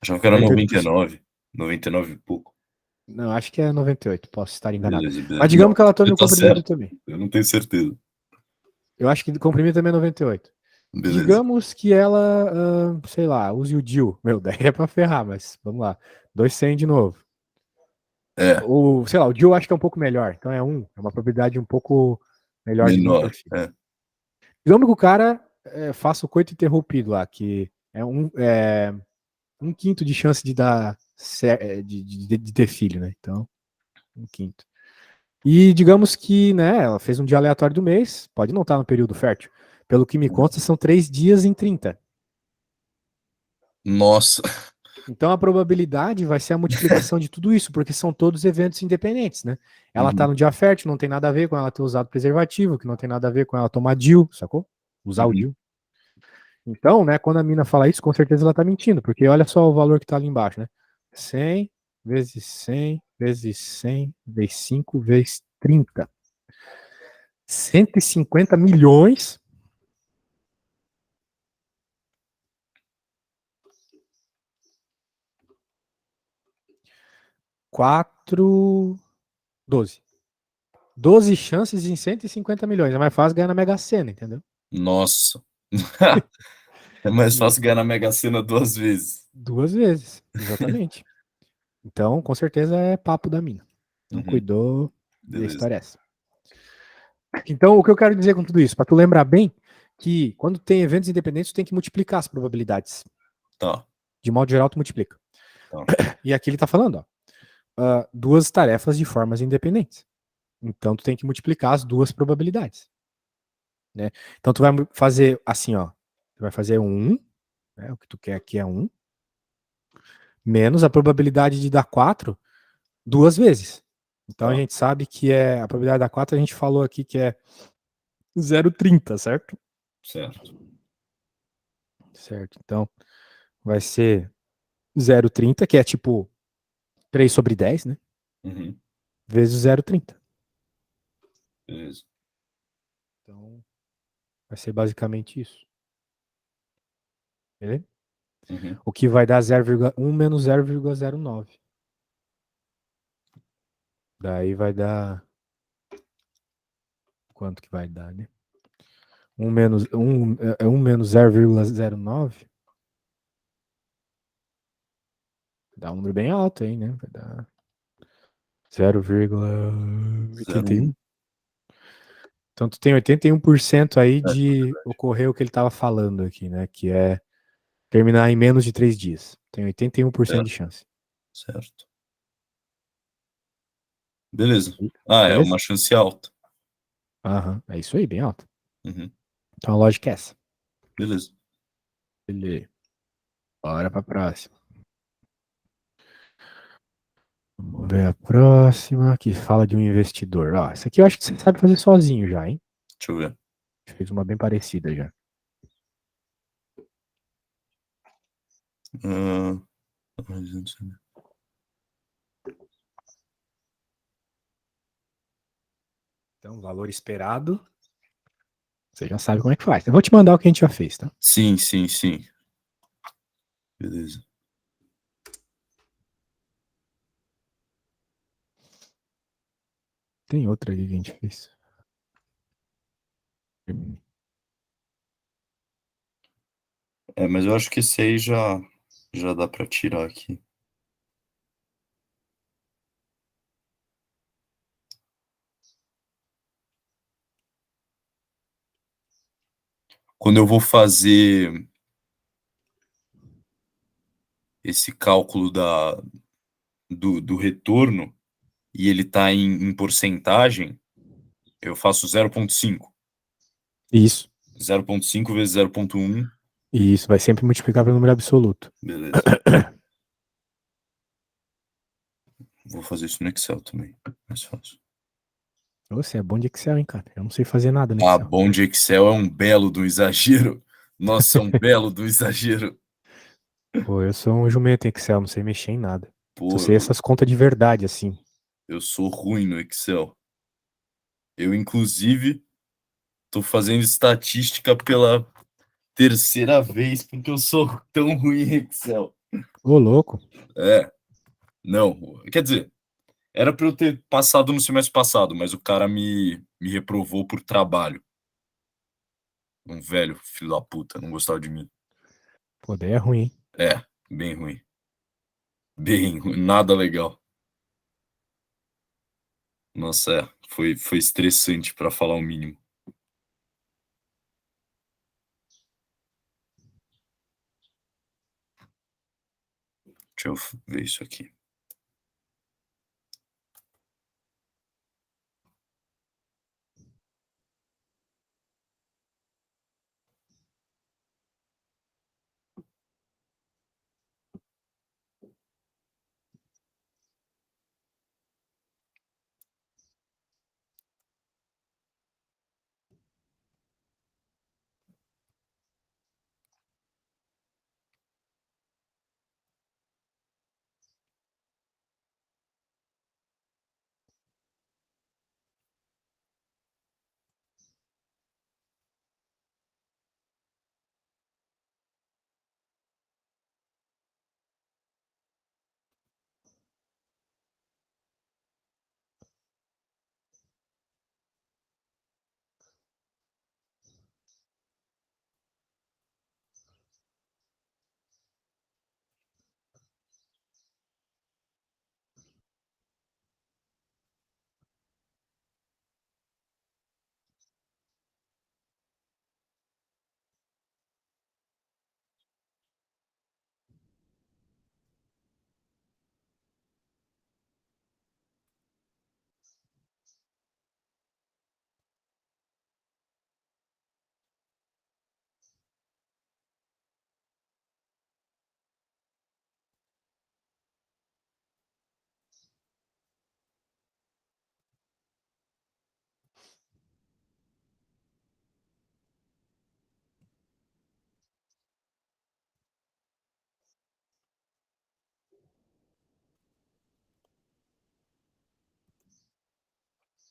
Achava que era 98%. 99. 99 e pouco. Não, acho que é 98, posso estar enganado. Beleza. Mas Não, digamos que ela tome você o tá comprimido certo. também. Eu não tenho certeza. Eu acho que o comprimido também é 98. Beleza. Digamos que ela, sei lá, use o DIU. Meu, daí é pra ferrar, mas vamos lá. 200 de novo. O, sei lá, o Jill acho que é um pouco melhor. Então é uma probabilidade um pouco melhor de vir menor. por cima. Digamos que o cara faça o coito interrompido lá, que é um quinto de chance de dar de ter filho, né? Então, um quinto. E digamos que, né, ela fez um dia aleatório do mês, pode não estar no período fértil. Pelo que me consta, são 3 dias em 30. Nossa. Então a probabilidade vai ser a multiplicação de tudo isso, porque são todos eventos independentes, né? Ela tá no dia fértil, não tem nada a ver com ela ter usado preservativo, que não tem nada a ver com ela tomar DIU, sacou? Usar o DIU. Então, né, quando a mina fala isso, com certeza ela tá mentindo, porque olha só o valor que tá ali embaixo, né? 100 vezes 100 vezes 100 vezes 5 vezes 30. 150 milhões. Quatro. 12. 12 chances em 150 milhões. É mais fácil ganhar na Mega Sena, entendeu? Nossa. É mais E fácil ganhar na Mega Sena 2 vezes. 2 vezes, exatamente. Então, com certeza é papo da mina. Não cuidou da Beleza. história essa. Então, o que eu quero dizer com tudo isso? Para tu lembrar bem que quando tem eventos independentes, tu tem que multiplicar as probabilidades. Tá. De modo geral, tu multiplica. Tá. E aqui ele tá falando, ó, duas tarefas de formas independentes. Então, tu tem que multiplicar as duas probabilidades. Né? Então, tu vai fazer assim, ó. Tu vai fazer 1, né? O que tu quer aqui é 1, menos a probabilidade de dar 4 duas vezes. Então, a Tá. gente sabe que a probabilidade da 4, a gente falou aqui que é 0,30, certo? Certo. Certo. Então, vai ser 0,30, que é tipo 3 sobre 10, né? Vezes 0,30. Beleza. Então, vai ser basicamente isso. Beleza? O que vai dar 0,1 menos 0,09. Daí vai dar. Quanto que vai dar, né? 1 menos, 1 menos 0,09. Dá um número bem alto aí, né? Vai dar 0,81. Então tu tem 81% aí de ocorrer o que ele estava falando aqui, né? Que é terminar em menos de 3 dias. Tem 81% de chance. Certo. Beleza. É Beleza? uma chance alta. Aham, é isso aí, bem alto. Então a lógica é essa. Beleza. Beleza. Bora pra próxima. Vamos ver a próxima, que fala de um investidor. Ó, essa aqui eu acho que você sabe fazer sozinho já, hein? Deixa eu ver. Fez uma bem parecida já. Então, valor esperado. Você já sabe como é que faz. Eu vou te mandar o que a gente já fez, tá? Sim, sim, sim. Beleza. Tem outra aqui que a gente fez. Mas eu acho que esse aí já dá pra tirar aqui. Quando eu vou fazer esse cálculo do retorno e ele tá em porcentagem, eu faço 0,5. Isso. 0,5 vezes 0,1. Isso, vai sempre multiplicar pelo número absoluto. Beleza. Vou fazer isso no Excel também. Mais fácil. Você é bom de Excel, hein, cara? Eu não sei fazer nada no Excel. Bom de Excel é um belo do exagero. Nossa, é um belo do exagero. Pô, eu sou um jumento em Excel, não sei mexer em nada. Só Pô, sei essas contas de verdade, assim. eu sou ruim no Excel. Eu, inclusive, tô fazendo estatística pela terceira vez porque eu sou tão ruim em Excel. Ô, louco. Não, quer dizer, era para eu ter passado no semestre passado, mas o cara me reprovou por trabalho. Um velho filho da puta, não gostava de mim. Pô, daí é ruim, hein? Bem ruim. Bem ruim, nada legal. Nossa, foi estressante para falar o mínimo. Deixa eu ver isso aqui.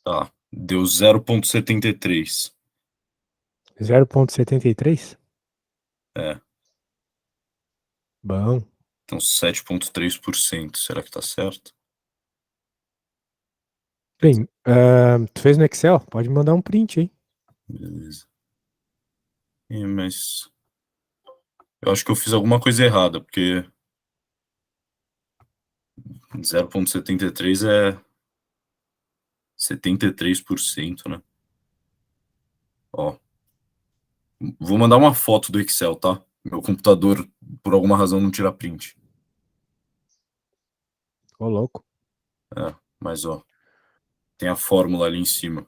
Tá, deu 0,73. 0,73? É, Bom. então 7,3%. Será que tá certo? Bem, tu fez no Excel? Pode mandar um print aí. Beleza. Mas eu acho que eu fiz alguma coisa errada, porque 0,73 é 73%, né? Ó, vou mandar uma foto do Excel, tá? Meu computador, por alguma razão, não tira print. Ô, louco. É, mas ó, tem a fórmula ali em cima.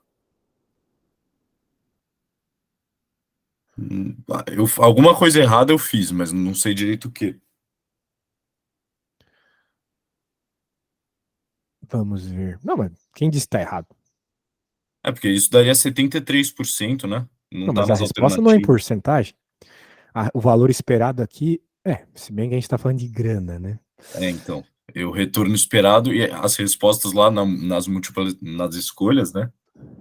Alguma coisa errada eu fiz, mas não sei direito o quê. Vamos ver. Não, mas quem disse que tá errado? É porque isso daria 73%, né? Não Não, tá mas a nas resposta não é em alternativas. porcentagem. O valor esperado aqui se bem que a gente tá falando de grana, né? É, então, o retorno esperado e as respostas lá nas múltiplas, nas escolhas, né?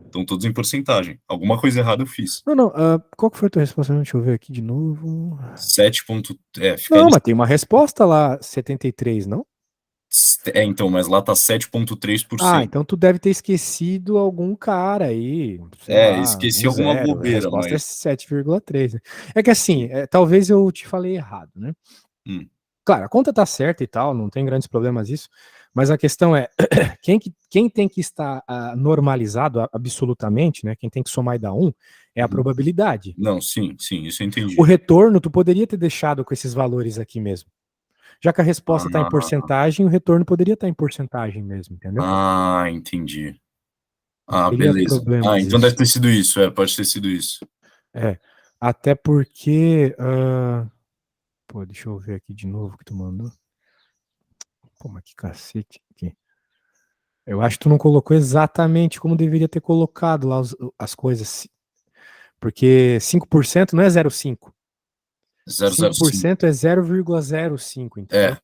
Estão todos em porcentagem. Alguma coisa errada eu fiz. Não, não. Qual que foi a tua resposta? Deixa eu ver aqui de novo. 7 fica Não, ali. mas tem uma resposta lá, 73, não? Então, mas lá tá 7,3%. Então tu deve ter esquecido algum cara aí, sei É, lá, esqueci um alguma zero. A bobeira, resposta é mas. 7,3, né? É que assim, talvez eu te falei errado, né? Hum, Claro, a conta tá certa e tal, não tem grandes problemas isso, mas a questão é, quem tem que estar normalizado absolutamente, né? Quem tem que somar e dar 1 é a uhum. probabilidade. Não, sim, isso eu O entendi. retorno, tu poderia ter deixado com esses valores aqui mesmo. Já que a resposta está em Ah, porcentagem, o retorno poderia estar em porcentagem mesmo, entendeu? entendi. Não Ah, teria beleza. problemas Então deve isso. ter sido isso, pode ter sido isso. É, até porque. Pô, deixa eu ver aqui de novo o que tu mandou. Pô, mas que cacete aqui. Eu acho que tu não colocou exatamente como deveria ter colocado lá as coisas. Porque 5% não é 0,5. 0,05. 5% é 0,05, É, entendeu?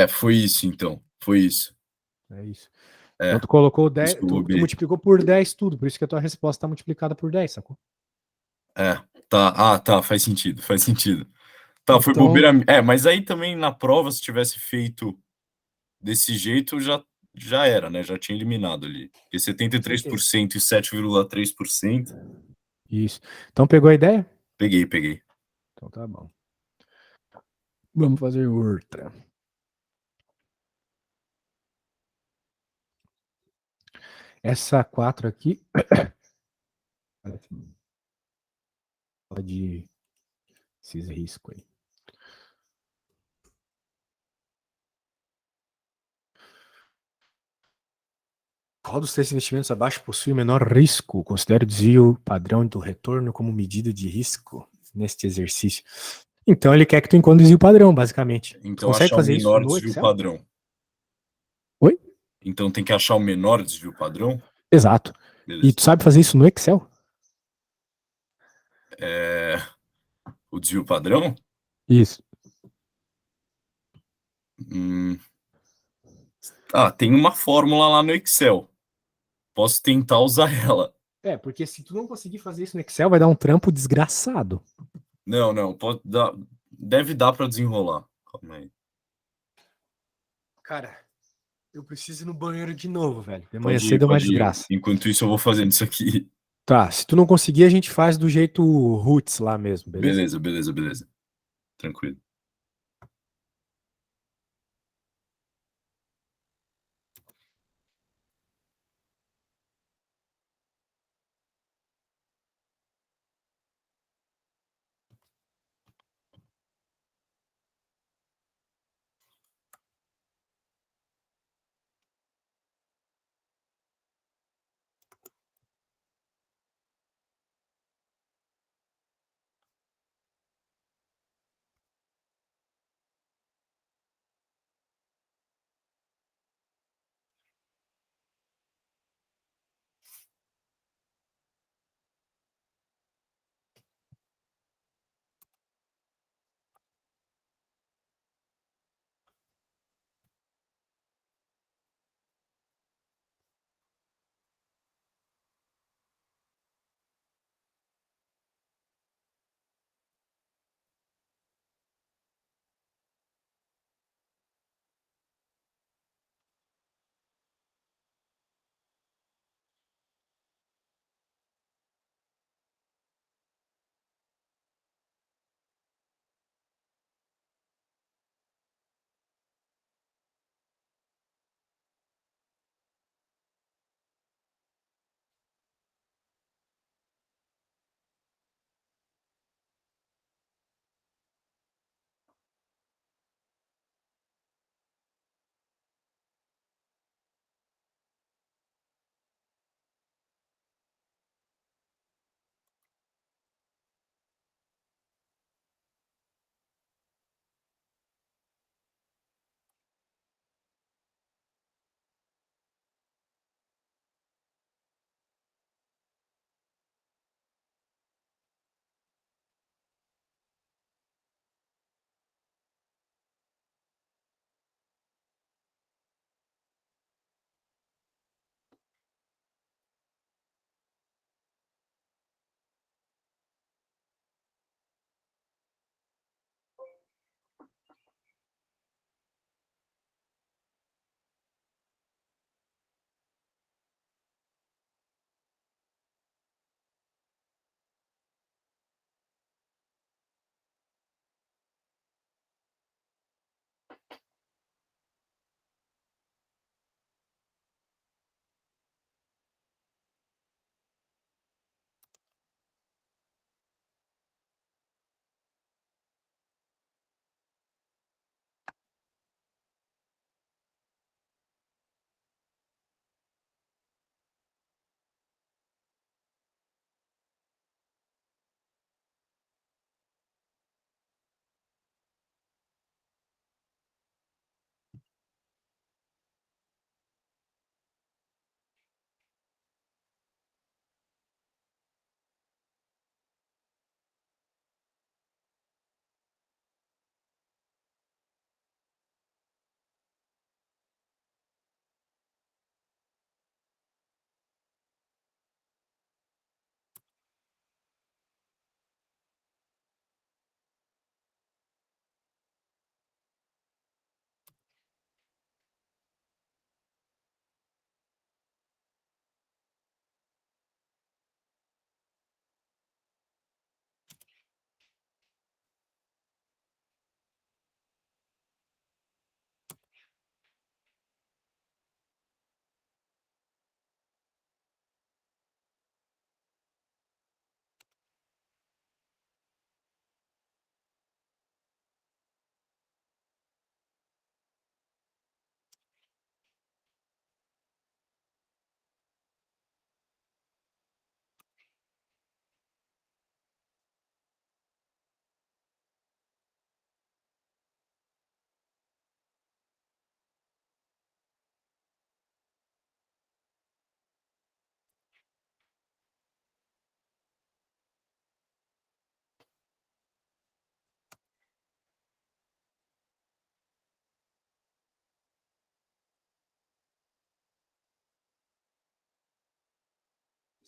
foi isso então. Foi isso. É isso. Então É, tu colocou isso 10, que eu tu bobeei. multiplicou por 10 tudo, por isso que a tua resposta está multiplicada por 10, sacou? É, tá. Tá, faz sentido, faz sentido. Tá, foi Então, bobeira. Mas aí também na prova, se tivesse feito desse jeito, já era, né? Já tinha eliminado ali. Porque 73% e 7,3%. isso. Então pegou a ideia? Peguei. Então tá bom. Vamos fazer outra. Essa 4 aqui. De esses riscos aí. Qual dos três investimentos abaixo possui o menor risco? Considere o desvio padrão do retorno como medida de risco neste exercício. Então ele quer que tu encontre o desvio padrão, basicamente. Tu Então consegue achar o fazer isso menor no desvio Excel? padrão. Oi? Então tem que achar o menor desvio padrão? Exato. E Beleza. tu sabe fazer isso no Excel? É... O desvio padrão? Isso. Hum, Ah, tem uma fórmula lá no Excel. Posso tentar usar ela. É, porque se tu não conseguir fazer isso no Excel, vai dar um trampo desgraçado. Não, não, pode dar. Deve dar para desenrolar. Calma aí. Cara, eu preciso ir no banheiro de novo, velho. De manhã Pode ir, cedo é uma pode ir. desgraça. Enquanto isso, eu vou fazendo isso aqui. Tá, se tu não conseguir, a gente faz do jeito roots lá mesmo, beleza? Beleza, beleza, beleza. Tranquilo.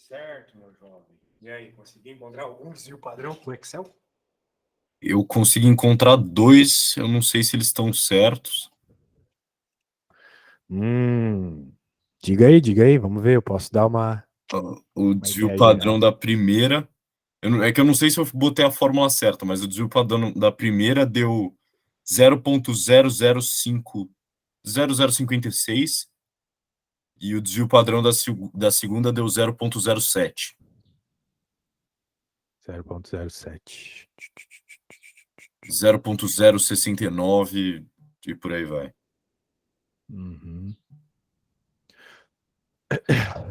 Certo, meu jovem. E aí, consegui encontrar algum desvio padrão com o Excel? Eu consegui encontrar dois, eu não sei se eles estão certos. Hum, diga aí, vamos ver, eu posso dar O uma desvio ideia padrão geral. da primeira. É que eu não sei se eu botei a fórmula certa, mas o desvio padrão da primeira deu 0,005 0056 e o desvio padrão da segunda deu 0,07. 0,07. 0,069 e por aí vai. Uhum.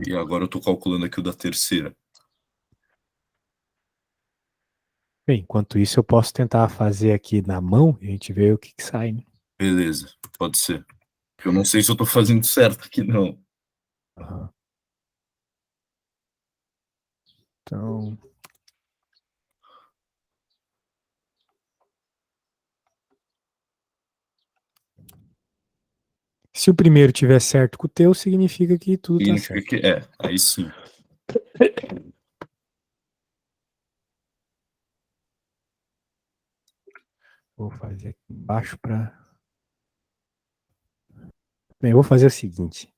E agora eu tô calculando aqui o da terceira. Bem, enquanto isso, eu posso tentar fazer aqui na mão e a gente vê o que sai, né? Beleza, pode ser. Eu não sei se eu tô fazendo certo aqui, não. Aham. Então, se o primeiro tiver certo com o teu, significa que tudo tá Significa certo. que aí sim. Vou fazer aqui embaixo para. Bem, eu vou fazer o seguinte.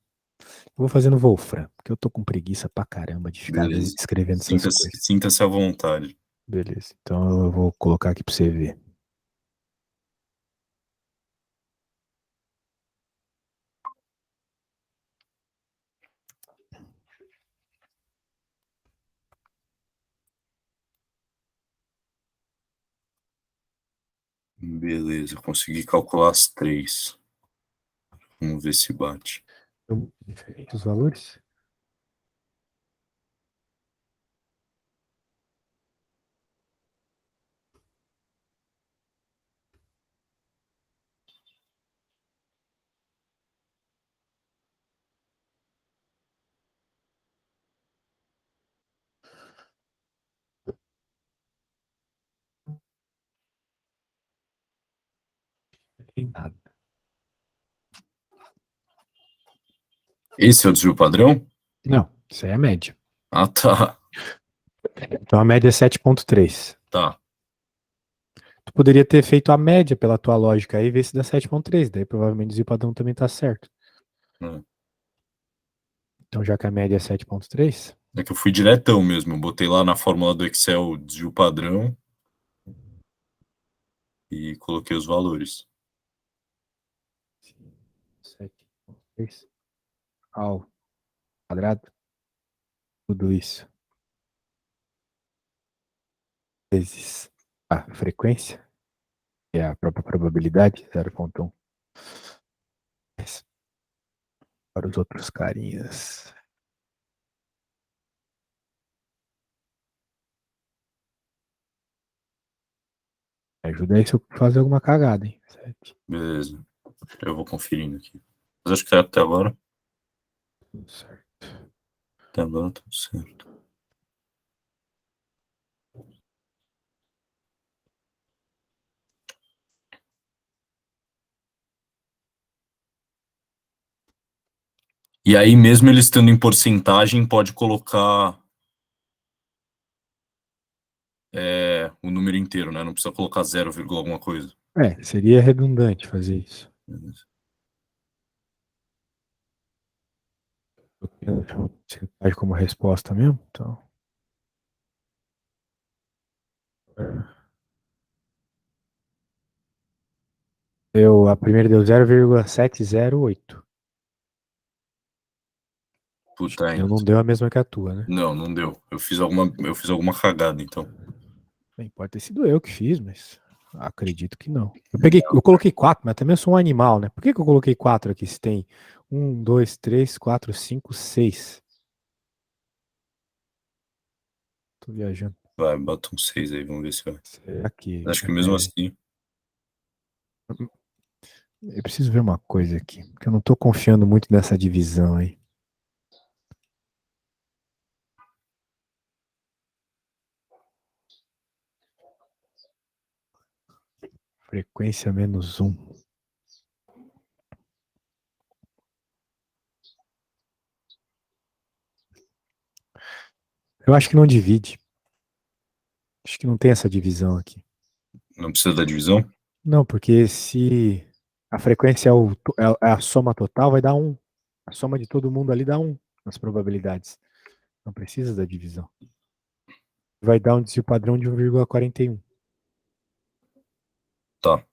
Eu vou fazer no Wolfram, porque eu tô com preguiça pra caramba de ficar Beleza. escrevendo essas Sinta-se, coisas. sinta-se à vontade. Beleza, então eu vou colocar aqui pra você ver. Beleza, consegui calcular as três. Vamos ver se bate. Diferente os valores? Tem nada. Esse é o desvio padrão? Não, isso aí é a média. Ah, tá. Então a média é 7,3. Tá. Tu poderia ter feito a média pela tua lógica aí e ver se dá 7,3. Daí provavelmente o desvio padrão também tá certo. É Então já que a média é 7,3, É que eu fui diretão mesmo. Eu botei lá na fórmula do Excel o desvio padrão e coloquei os valores. 7,3 ao quadrado, tudo isso vezes a frequência, que é a própria probabilidade, 0,1. Para os outros carinhas. Ajuda aí se eu fazer alguma cagada, hein? 7, Beleza. Eu vou conferindo aqui. Mas acho que tá até agora. tudo certo. Até agora tá certo. E aí, mesmo ele estando em porcentagem, pode colocar o número inteiro, né? Não precisa colocar 0, alguma coisa. É, seria redundante fazer isso. Beleza. Porcentagem como resposta mesmo, então. A primeira deu 0,708. Puta, Não deu a mesma que a tua, né? não deu. Eu fiz alguma cagada, então. Bem, pode ter sido eu que fiz, mas acredito que não. Eu coloquei 4, mas também eu sou um animal, né? Por que eu coloquei 4 aqui? Se tem 1, 2, 3, 4, 5, 6. Tô viajando. Vai, bota um 6 aí, vamos ver se vai. Será que Acho que mesmo assim. eu preciso ver uma coisa aqui, porque eu não tô confiando muito nessa divisão aí. Frequência menos 1. Eu acho que não divide. Acho que não tem essa divisão aqui. Não precisa da divisão? Não, porque se a frequência é a soma total, vai dar 1. A soma de todo mundo ali dá 1 nas probabilidades. Não precisa da divisão. Vai dar um desvio padrão de 1,41. Tá.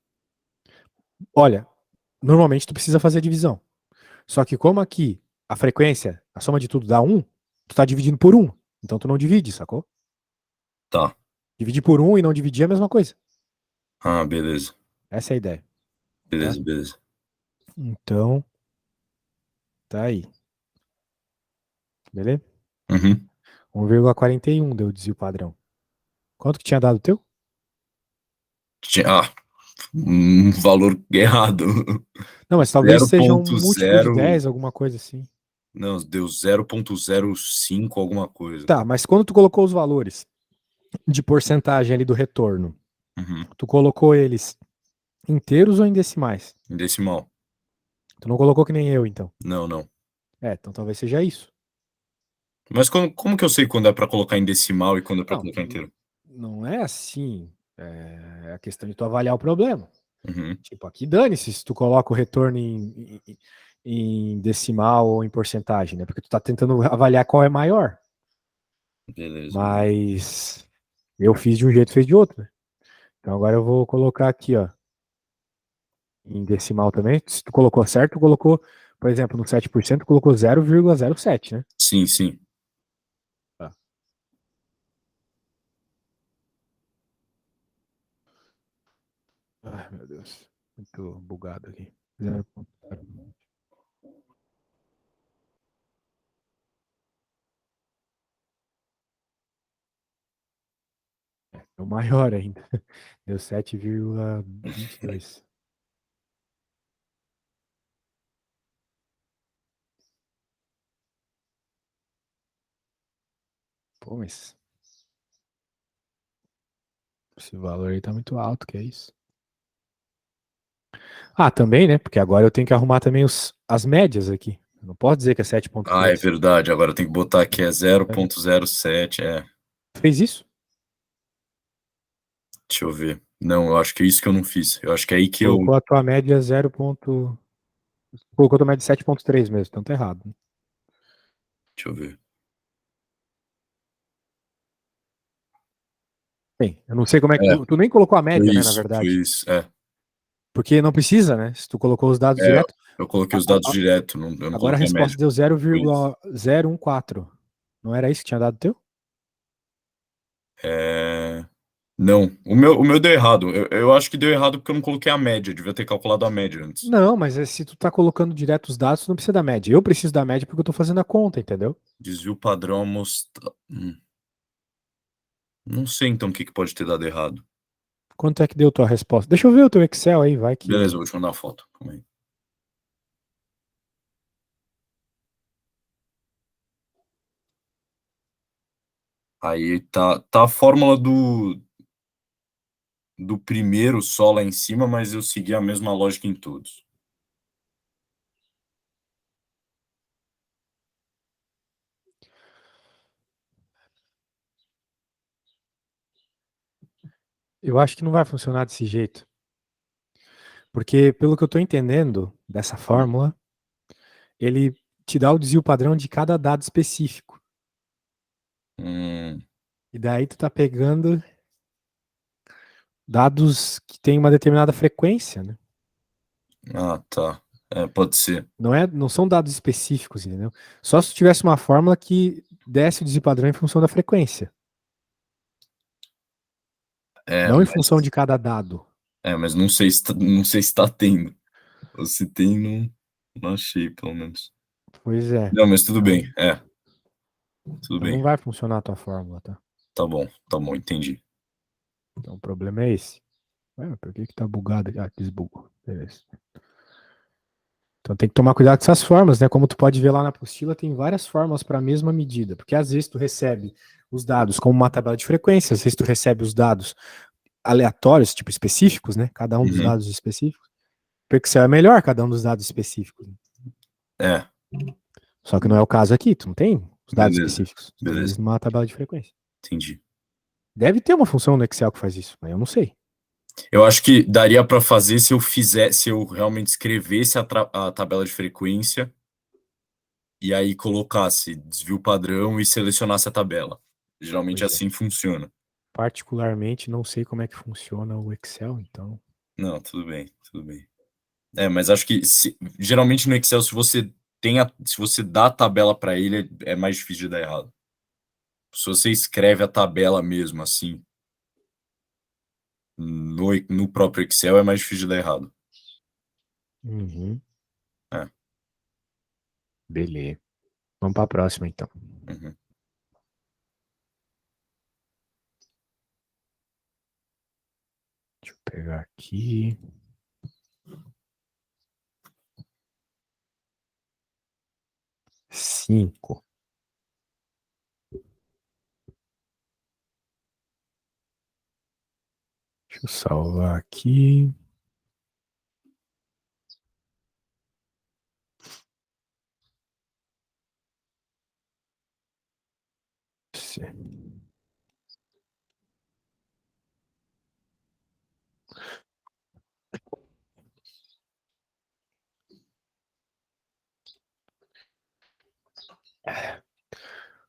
Olha, normalmente tu precisa fazer a divisão. Só que como aqui a frequência, a soma de tudo dá 1, tu tá dividindo por 1. Então tu não divide, sacou? Tá. Dividir por 1 e não dividir é a mesma coisa. Ah, beleza. Essa é a ideia. Beleza, Tá? beleza. Então, tá aí. Beleza? Uhum. 1,41 deu o desvio padrão. Quanto que tinha dado o teu? Ah, um valor errado. Não, mas talvez seja um múltiplo de 0.0. 10, alguma coisa assim. Não, deu 0.05 alguma coisa. Tá, mas quando tu colocou os valores de porcentagem ali do retorno, Uhum. tu colocou eles inteiros ou em decimais? Em decimal. Tu não colocou que nem eu, então. Não, não. Então talvez seja isso. Mas como que eu sei quando é pra colocar em decimal e quando é pra Não, colocar inteiro? não é assim. É a questão de tu avaliar o problema. Uhum. Tipo, aqui dane-se se tu coloca o retorno em decimal ou em porcentagem, né? Porque tu tá tentando avaliar qual é maior. Beleza. Mas eu fiz de um jeito, fez de outro, né? Então agora eu vou colocar aqui, ó, em decimal também. Se tu colocou certo, tu colocou, por exemplo, no 7%, tu colocou 0,07, né? Sim, sim. Tá. Ai, meu Deus. Muito bugado aqui. 0,0. É o maior ainda. Deu 7,22. Pô, mas esse valor aí tá muito alto, que é isso? Ah, também, né? Porque agora eu tenho que arrumar também as médias aqui. Eu não posso dizer que é Ah, é 7,3. verdade. Agora tem que botar aqui é 0.07. Fez isso? Deixa eu ver. Não, eu acho que é isso que eu não fiz. Eu acho que é aí que eu. Colocou a tua média 0. Colocou a tua média 7,3 mesmo, então tá errado. Deixa eu ver. Bem, eu não sei como é que É, tu nem colocou a foi média, né, na isso, foi verdade. isso. É, Porque não precisa, né? Se tu colocou os dados é, direto. eu coloquei a- os dados a- direto, eu não Agora a coloquei a resposta média. deu Foi isso. 0,014. Não era isso que tinha dado teu? É... Não, o meu deu errado. Eu acho que deu errado porque eu não coloquei a média. Eu devia ter calculado a média antes. Não, mas se tu tá colocando direto os dados, tu não precisa da média. Eu preciso da média porque eu tô fazendo a conta, entendeu? Desvio padrão amostra. Não sei então o que pode ter dado errado. Quanto é que deu tua resposta? Deixa eu ver o teu Excel aí, vai que. Beleza, eu vou te mandar a foto. Calma aí. Aí tá a fórmula do primeiro só lá em cima, mas eu segui a mesma lógica em todos. Eu acho que não vai funcionar desse jeito. Porque, pelo que eu tô entendendo dessa fórmula, ele te dá o desvio padrão de cada dado específico. Hum, E daí tu tá pegando dados que têm uma determinada frequência, né? tá. Pode ser. Não são dados específicos, entendeu? Só se tu tivesse uma fórmula que desse o desvio padrão em função da frequência, É, não em mas, função de cada dado. mas não sei não sei se tá tendo. Ou se tem, não achei, pelo menos. Pois é. Não, mas tudo Então, bem. Tudo então não bem. vai funcionar a tua fórmula, tá? Tá bom, entendi. Então o problema é esse. Ué, por que tá bugado? Ah, desbugou. Beleza. Então tem que tomar cuidado com essas formas, né? Como tu pode ver lá na apostila, tem várias formas para a mesma medida, porque às vezes tu recebe os dados como uma tabela de frequência, às vezes tu recebe os dados aleatórios, tipo específicos, né? Cada um dos Uhum. dados específicos. O Excel é melhor cada um dos dados específicos. É, Só que não é o caso aqui, tu não tem os dados Beleza, específicos. beleza. Eles numa tabela de frequência. Entendi. Deve ter uma função no Excel que faz isso, mas eu não sei. Eu acho que daria para fazer se eu realmente escrevesse a tabela de frequência e aí colocasse desvio padrão e selecionasse a tabela. Geralmente Pois é. assim funciona. Particularmente, não sei como é que funciona o Excel, então. Não, tudo bem, tudo bem. Mas acho que geralmente no Excel, se você dá a tabela para ele, é mais difícil de dar errado. Se você escreve a tabela mesmo assim, no próprio Excel, é mais difícil de dar errado. Uhum. É. Beleza. Vamos para a próxima, então. Uhum. Deixa eu pegar aqui. 5. Deixa eu salvar aqui.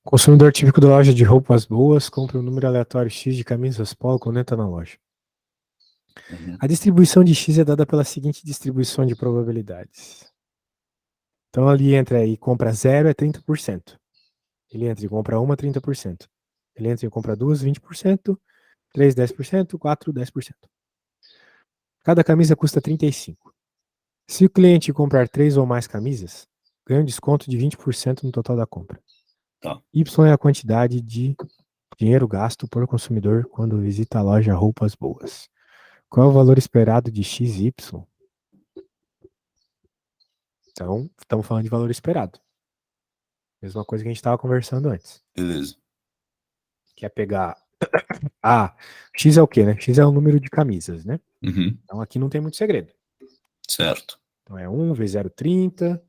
Consumidor típico da loja de roupas boas compra um número aleatório X de camisas polo quando entra na loja. Uhum. A distribuição de X é dada pela seguinte distribuição de probabilidades. Então ali entra e compra 0 é 30%. Ele entra e compra 1, 30%. Ele entra e compra 2, 20%. 3, 10%. 4, 10%. Cada camisa custa 35. Se o cliente comprar 3 ou mais camisas, ganha um desconto de 20% no total da compra. Tá. Y é a quantidade de dinheiro gasto por consumidor quando visita a loja Roupas Boas. Qual é o valor esperado de XY? Então, estamos falando de valor esperado. Mesma coisa que a gente estava conversando antes. Beleza. Que é pegar... X é o quê, né? X é o número de camisas, né? Uhum. Então aqui não tem muito segredo. Certo. Então é 1 vezes 0,30,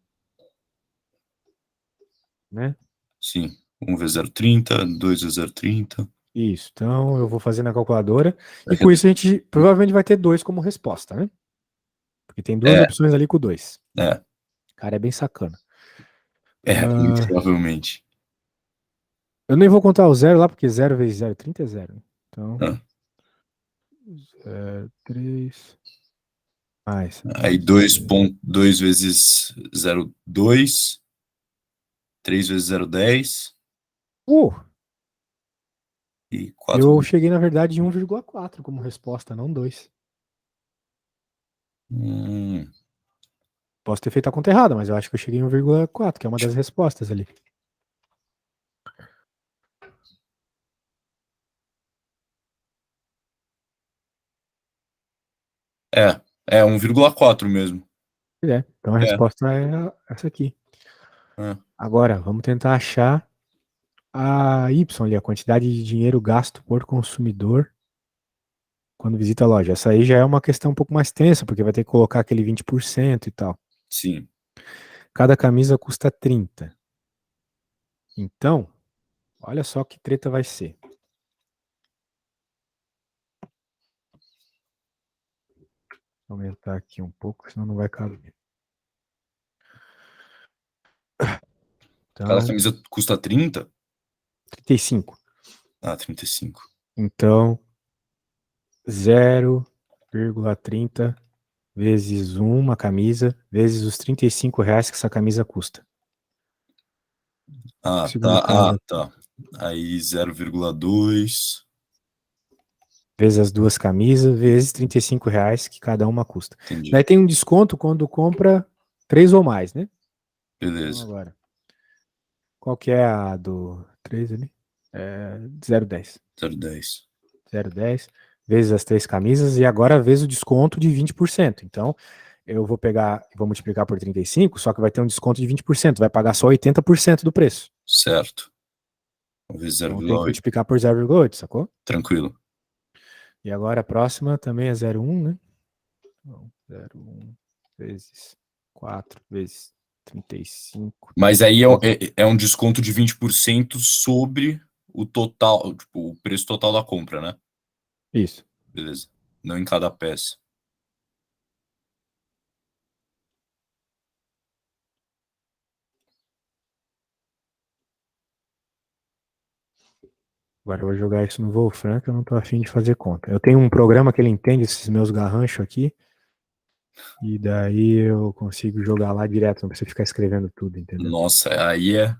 né? Sim. 1 vezes 0,30, 2 vezes 0,30. Isso. Então eu vou fazer na calculadora. E com isso a gente provavelmente vai ter 2 como resposta, né? Porque tem duas opções ali com 2. Cara, é bem sacana. Muito provavelmente. Eu nem vou contar o 0 lá, porque 0 vezes 0,30 é 0. Então, 3 mais. Aí 2 vezes 0,2, 3 vezes 0,10 e 4 Eu vezes... cheguei, na verdade, em 1,4 como resposta, não 2. Posso ter feito a conta errada, mas eu acho que eu cheguei em 1,4, que é uma das respostas ali. É 1,4 mesmo. Então a resposta é essa aqui. Agora, vamos tentar achar a Y ali, a quantidade de dinheiro gasto por consumidor quando visita a loja. Essa aí já é uma questão um pouco mais tensa, porque vai ter que colocar aquele 20% e tal. Sim. Cada camisa custa 30. Então, olha só que treta vai ser. Vou aumentar aqui um pouco, senão não vai caber. Então, Cada camisa custa 30? 35. 35. Então, 0,30 vezes uma camisa, vezes os R$ 35 que essa camisa custa. Segundo caso, Tá. Aí 0,2. vezes as duas camisas, vezes R$ 35 que cada uma custa. Entendi. Daí tem um desconto quando compra 3 ou mais, né? Beleza. Então agora, qual que é a do 3 ali? 0,10. 0,10. 0,10 vezes as 3 camisas e agora vezes o desconto de 20%. Então, eu vou pegar e vou multiplicar por 35, só que vai ter um desconto de 20%, vai pagar só 80% do preço. Certo. Vamos ver Então tem que 0,8. multiplicar por 0,8, sacou? Tranquilo. E agora a próxima também é 0,1, né? Então, 0,1 vezes 4 vezes 35. Mas aí é um desconto de 20% sobre o total, tipo, o preço total da compra, né? Isso. Beleza. Não em cada peça. Agora eu vou jogar isso no Wolfram, que eu não tô afim de fazer conta. Eu tenho um programa que ele entende esses meus garranchos aqui. E daí eu consigo jogar lá direto, não precisa ficar escrevendo tudo, entendeu? Nossa, aí é.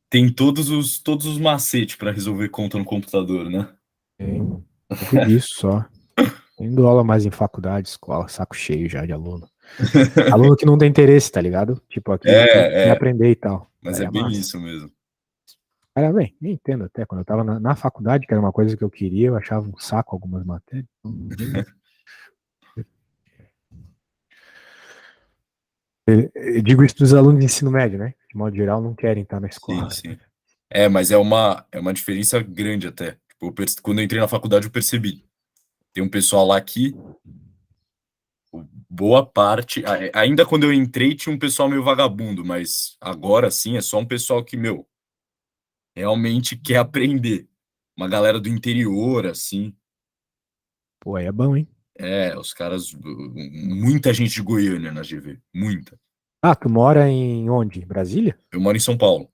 Tem todos os macetes para resolver conta no computador, né? Tem. Vivo disso só. Indo aula mais em faculdade, escola, saco cheio já de aluno. Aluno que não tem interesse, tá ligado? Tipo, aqui quer É. aprender e tal. Mas Aí é é bem massa. isso mesmo. Cara, bem, nem entendo até. Quando eu tava na faculdade, que era uma coisa que eu queria, eu achava um saco algumas matérias. Beleza. Eu digo isso dos alunos de ensino médio, né? De modo geral, não querem estar na Sim, escola. sim. É, mas é uma diferença grande até. Tipo, quando eu entrei na faculdade, eu percebi. Tem um pessoal lá que, boa parte, ainda quando eu entrei, tinha um pessoal meio vagabundo, mas agora sim é só um pessoal que, meu, realmente quer aprender. Uma galera do interior, assim. Pô, aí é bom, hein? Os caras. Muita gente de Goiânia na GV. Muita. Ah, tu mora em onde? Brasília? Eu moro em São Paulo.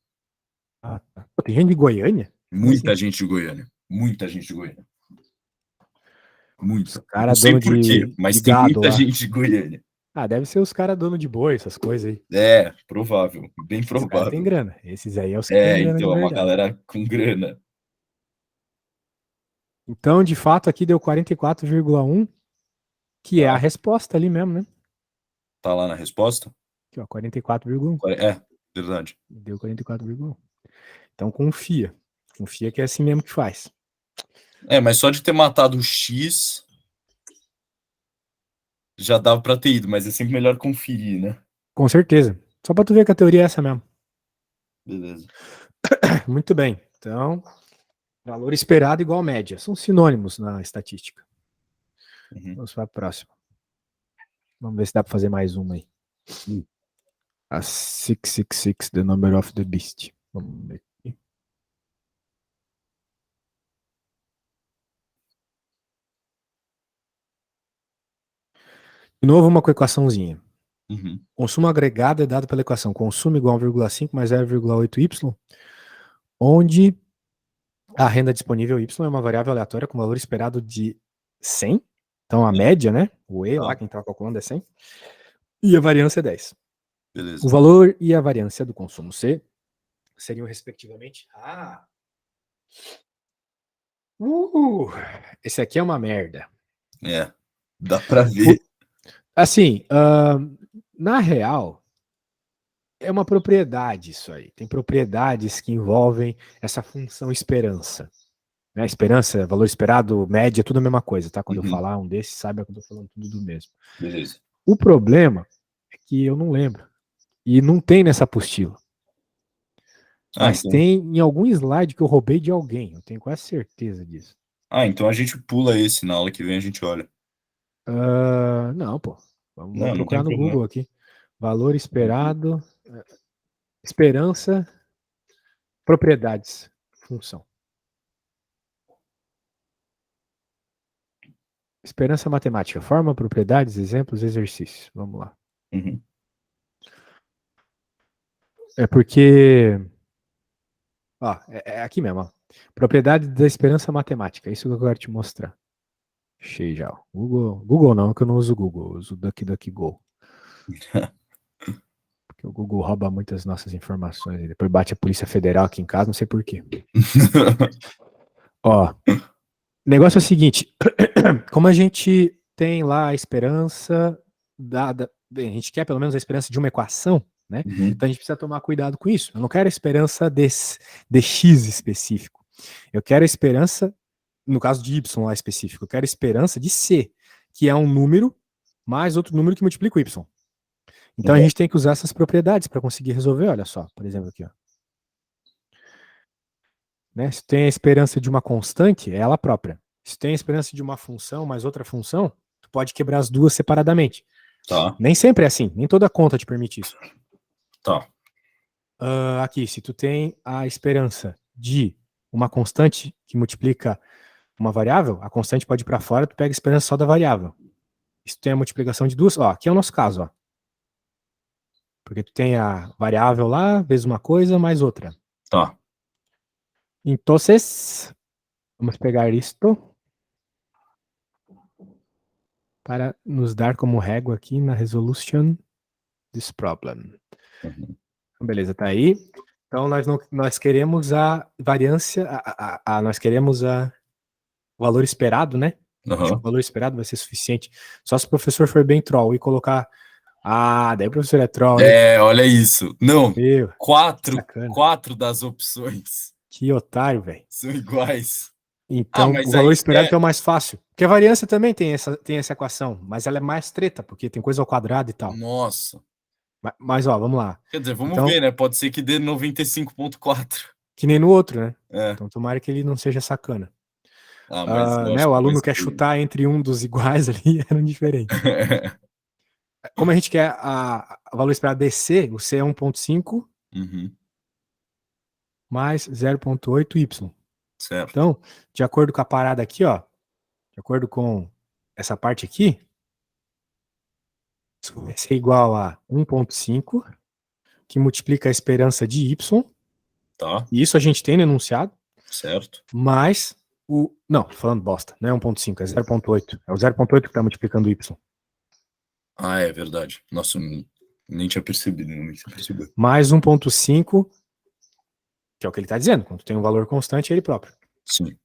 Ah, tá. Pô, tem gente de Goiânia? Como Muita assim? gente de Goiânia. Muita gente de Goiânia. Os Muita. Não caras sei dono por quê, de mas tem gado muita lá. gente de Goiânia. Ah, deve ser os caras dono de boi, essas coisas aí. É, provável. Bem Esses caras têm provável. grana. Esses aí é os que têm grana de Então, é uma verdade. galera com grana. Então, de fato, aqui deu 44,1, que é a Tá, resposta ali mesmo, né? tá lá na resposta? Aqui, ó, 44,1. Verdade. Deu 44,1. Então, confia. Confia que é assim mesmo que faz. Mas só de ter matado o X já dava pra ter ido, mas é sempre melhor conferir, né? Com certeza. Só pra tu ver que a teoria é essa mesmo. Beleza. Muito bem. Então, valor esperado igual média. São sinônimos na estatística. Uhum. Vamos para a próxima. Vamos ver se dá para fazer mais uma aí. A 666, The Number of the Beast. Vamos ver aqui. De novo, uma com equaçãozinha. Uhum. Consumo agregado é dado pela equação consumo igual a 1,5 mais 0,8y, onde a renda disponível y é uma variável aleatória com valor esperado de 100. Então, a média, né? O E lá, Tá, quem estava calculando é 100. E a variância é 10. O beleza. valor e a variância do consumo C seriam, respectivamente, esse aqui é uma merda. Dá pra ver. Assim, na real, é uma propriedade isso aí. Tem propriedades que envolvem essa função esperança. Né? Esperança, valor esperado, média, tudo a mesma coisa, tá? Quando eu Uhum. falar um desses, saiba que eu tô falando tudo do mesmo. Beleza. O problema é que eu não lembro. E não tem nessa apostila. Mas Então. tem em algum slide que eu roubei de alguém. Eu tenho quase certeza disso. Então a gente pula esse, na aula que vem a gente olha. Não, pô. Vamos Não tem procurar no problema. Google aqui. Valor esperado, esperança, propriedades, função. Esperança matemática, forma, propriedades, exemplos, exercícios. Vamos lá. Uhum. É porque. Ó, é aqui mesmo, ó. Propriedade da esperança matemática. É isso que eu quero te mostrar. Achei já. Google não, que eu não uso Google, eu uso DuckDuckGo. Porque o Google rouba muitas nossas informações. E depois bate a Polícia Federal aqui em casa, não sei porquê. Ó, o negócio é o seguinte: como a gente tem lá a esperança dada. Bem, a gente quer pelo menos a esperança de uma equação, né? Uhum. Então a gente precisa tomar cuidado com isso. Eu não quero a esperança de x específico. Eu quero a esperança, no caso de y lá específico, eu quero a esperança de c, que é um número mais outro número que multiplica o y. Então a gente tem que usar essas propriedades para conseguir resolver. Olha só, por exemplo, aqui, ó. Né? Se tem a esperança de uma constante, é ela própria. Se tem a esperança de uma função mais outra função, tu pode quebrar as duas separadamente. Tá. Nem sempre é assim, nem toda conta te permite isso. Tá. Aqui, se tu tem a esperança de uma constante que multiplica uma variável, a constante pode ir para fora, tu pega a esperança só da variável. Se tu tem a multiplicação de duas, ó, aqui é o nosso caso, ó. Porque tu tem a variável lá, vezes uma coisa, mais outra. Tá. Então, vamos pegar isto para nos dar como régua aqui na resolution this problem. Uhum. Beleza, tá aí. Então, nós queremos a variância, nós queremos o valor esperado, né? Acho que o valor esperado vai ser suficiente. Só se o professor for bem troll e colocar... daí o professor é troll, hein? Olha isso. Não, Meu, quatro das opções que otário, velho. são iguais. Então, mas o valor aí esperado que é o mais fácil. Porque a variância também tem essa equação, mas ela é mais treta, porque tem coisa ao quadrado e tal. Nossa. Mas ó, vamos lá. Quer dizer, vamos Então, ver, né? Pode ser que dê 95,4. Que nem no outro, né? É. Então tomara que ele não seja sacana. Mas né, o aluno quer chutar entre um dos iguais ali, era diferente. Como a gente quer o valor esperado DC, o C é 1.5 mais 0.8y. Certo. Então, de acordo com a parada aqui, ó, de acordo com essa parte aqui, isso vai ser igual a 1.5, que multiplica a esperança de y. Tá. E isso a gente tem no enunciado. Certo. Mais não, tô falando bosta, não é 1.5, é 0.8. É o 0.8 que tá multiplicando o y. É verdade. Nossa, nem tinha percebido. Mais 1.5, que é o que ele está dizendo. Quando tem um valor constante, é ele próprio. Sim.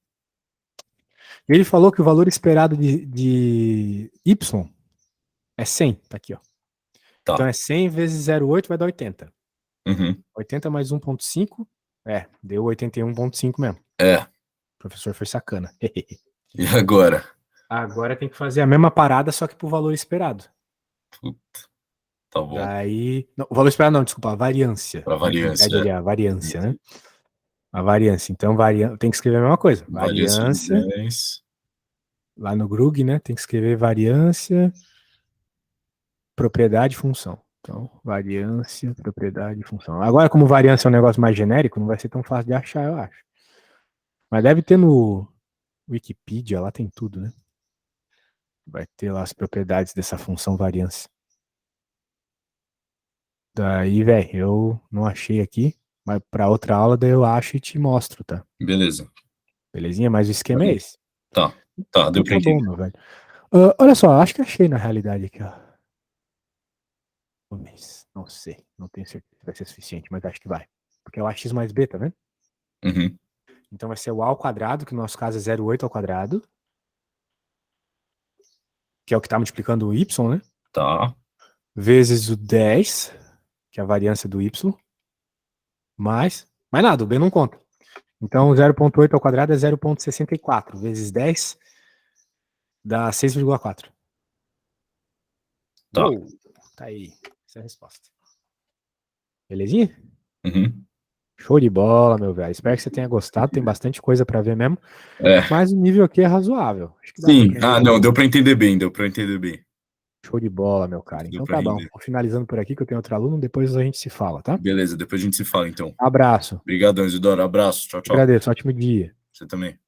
Ele falou que o valor esperado de y é 100. Tá aqui, ó. Tá. Então é 100 vezes 0,8 vai dar 80. Uhum. 80 mais 1.5, deu 81.5 mesmo. O professor foi sacana. E agora? Agora tem que fazer a mesma parada, só que pro valor esperado. Puta. Tá bom. Daí. Não, o valor esperado não, desculpa, a variância. A variância. Ali, a variância, né? A variância. Então, tem que escrever a mesma coisa. Variância. Lá no Grug, né? Tem que escrever variância, propriedade e função. Então, variância, propriedade e função. Agora, como variância é um negócio mais genérico, não vai ser tão fácil de achar, eu acho. Mas deve ter no Wikipedia, lá tem tudo, né? Vai ter lá as propriedades dessa função variância. Daí, velho, eu não achei aqui, mas para outra aula daí eu acho e te mostro, tá? Beleza. Belezinha? Mas o esquema é esse. Tá, deu pra entender. Bom, meu velho. Olha só, acho que achei na realidade aqui, ó. Não sei, não tenho certeza se vai ser suficiente, mas acho que vai. Porque é o ax mais b, tá vendo? Uhum. Então vai ser o a ao quadrado, que no nosso caso é 0,8 ao quadrado. Que é o que tá multiplicando o y, né? Tá. Vezes o 10, que é a variância do y. Mais nada, o b não conta. Então 0,8 ao quadrado é 0,64. Vezes 10 dá 6,4. Tá. Tá aí. Essa é a resposta. Belezinha? Uhum. Show de bola, meu velho. Espero que você tenha gostado. Tem bastante coisa pra ver mesmo. Mas o nível aqui é razoável. Acho que dá Sim. pra Não, deu pra entender bem. Show de bola, meu cara. Então tá bom. Vou finalizando por aqui que eu tenho outro aluno. Depois a gente se fala, tá? Beleza, depois a gente se fala então. Abraço. Obrigadão, Isidoro. Abraço. Tchau, tchau. Agradeço. Ótimo dia. Você também.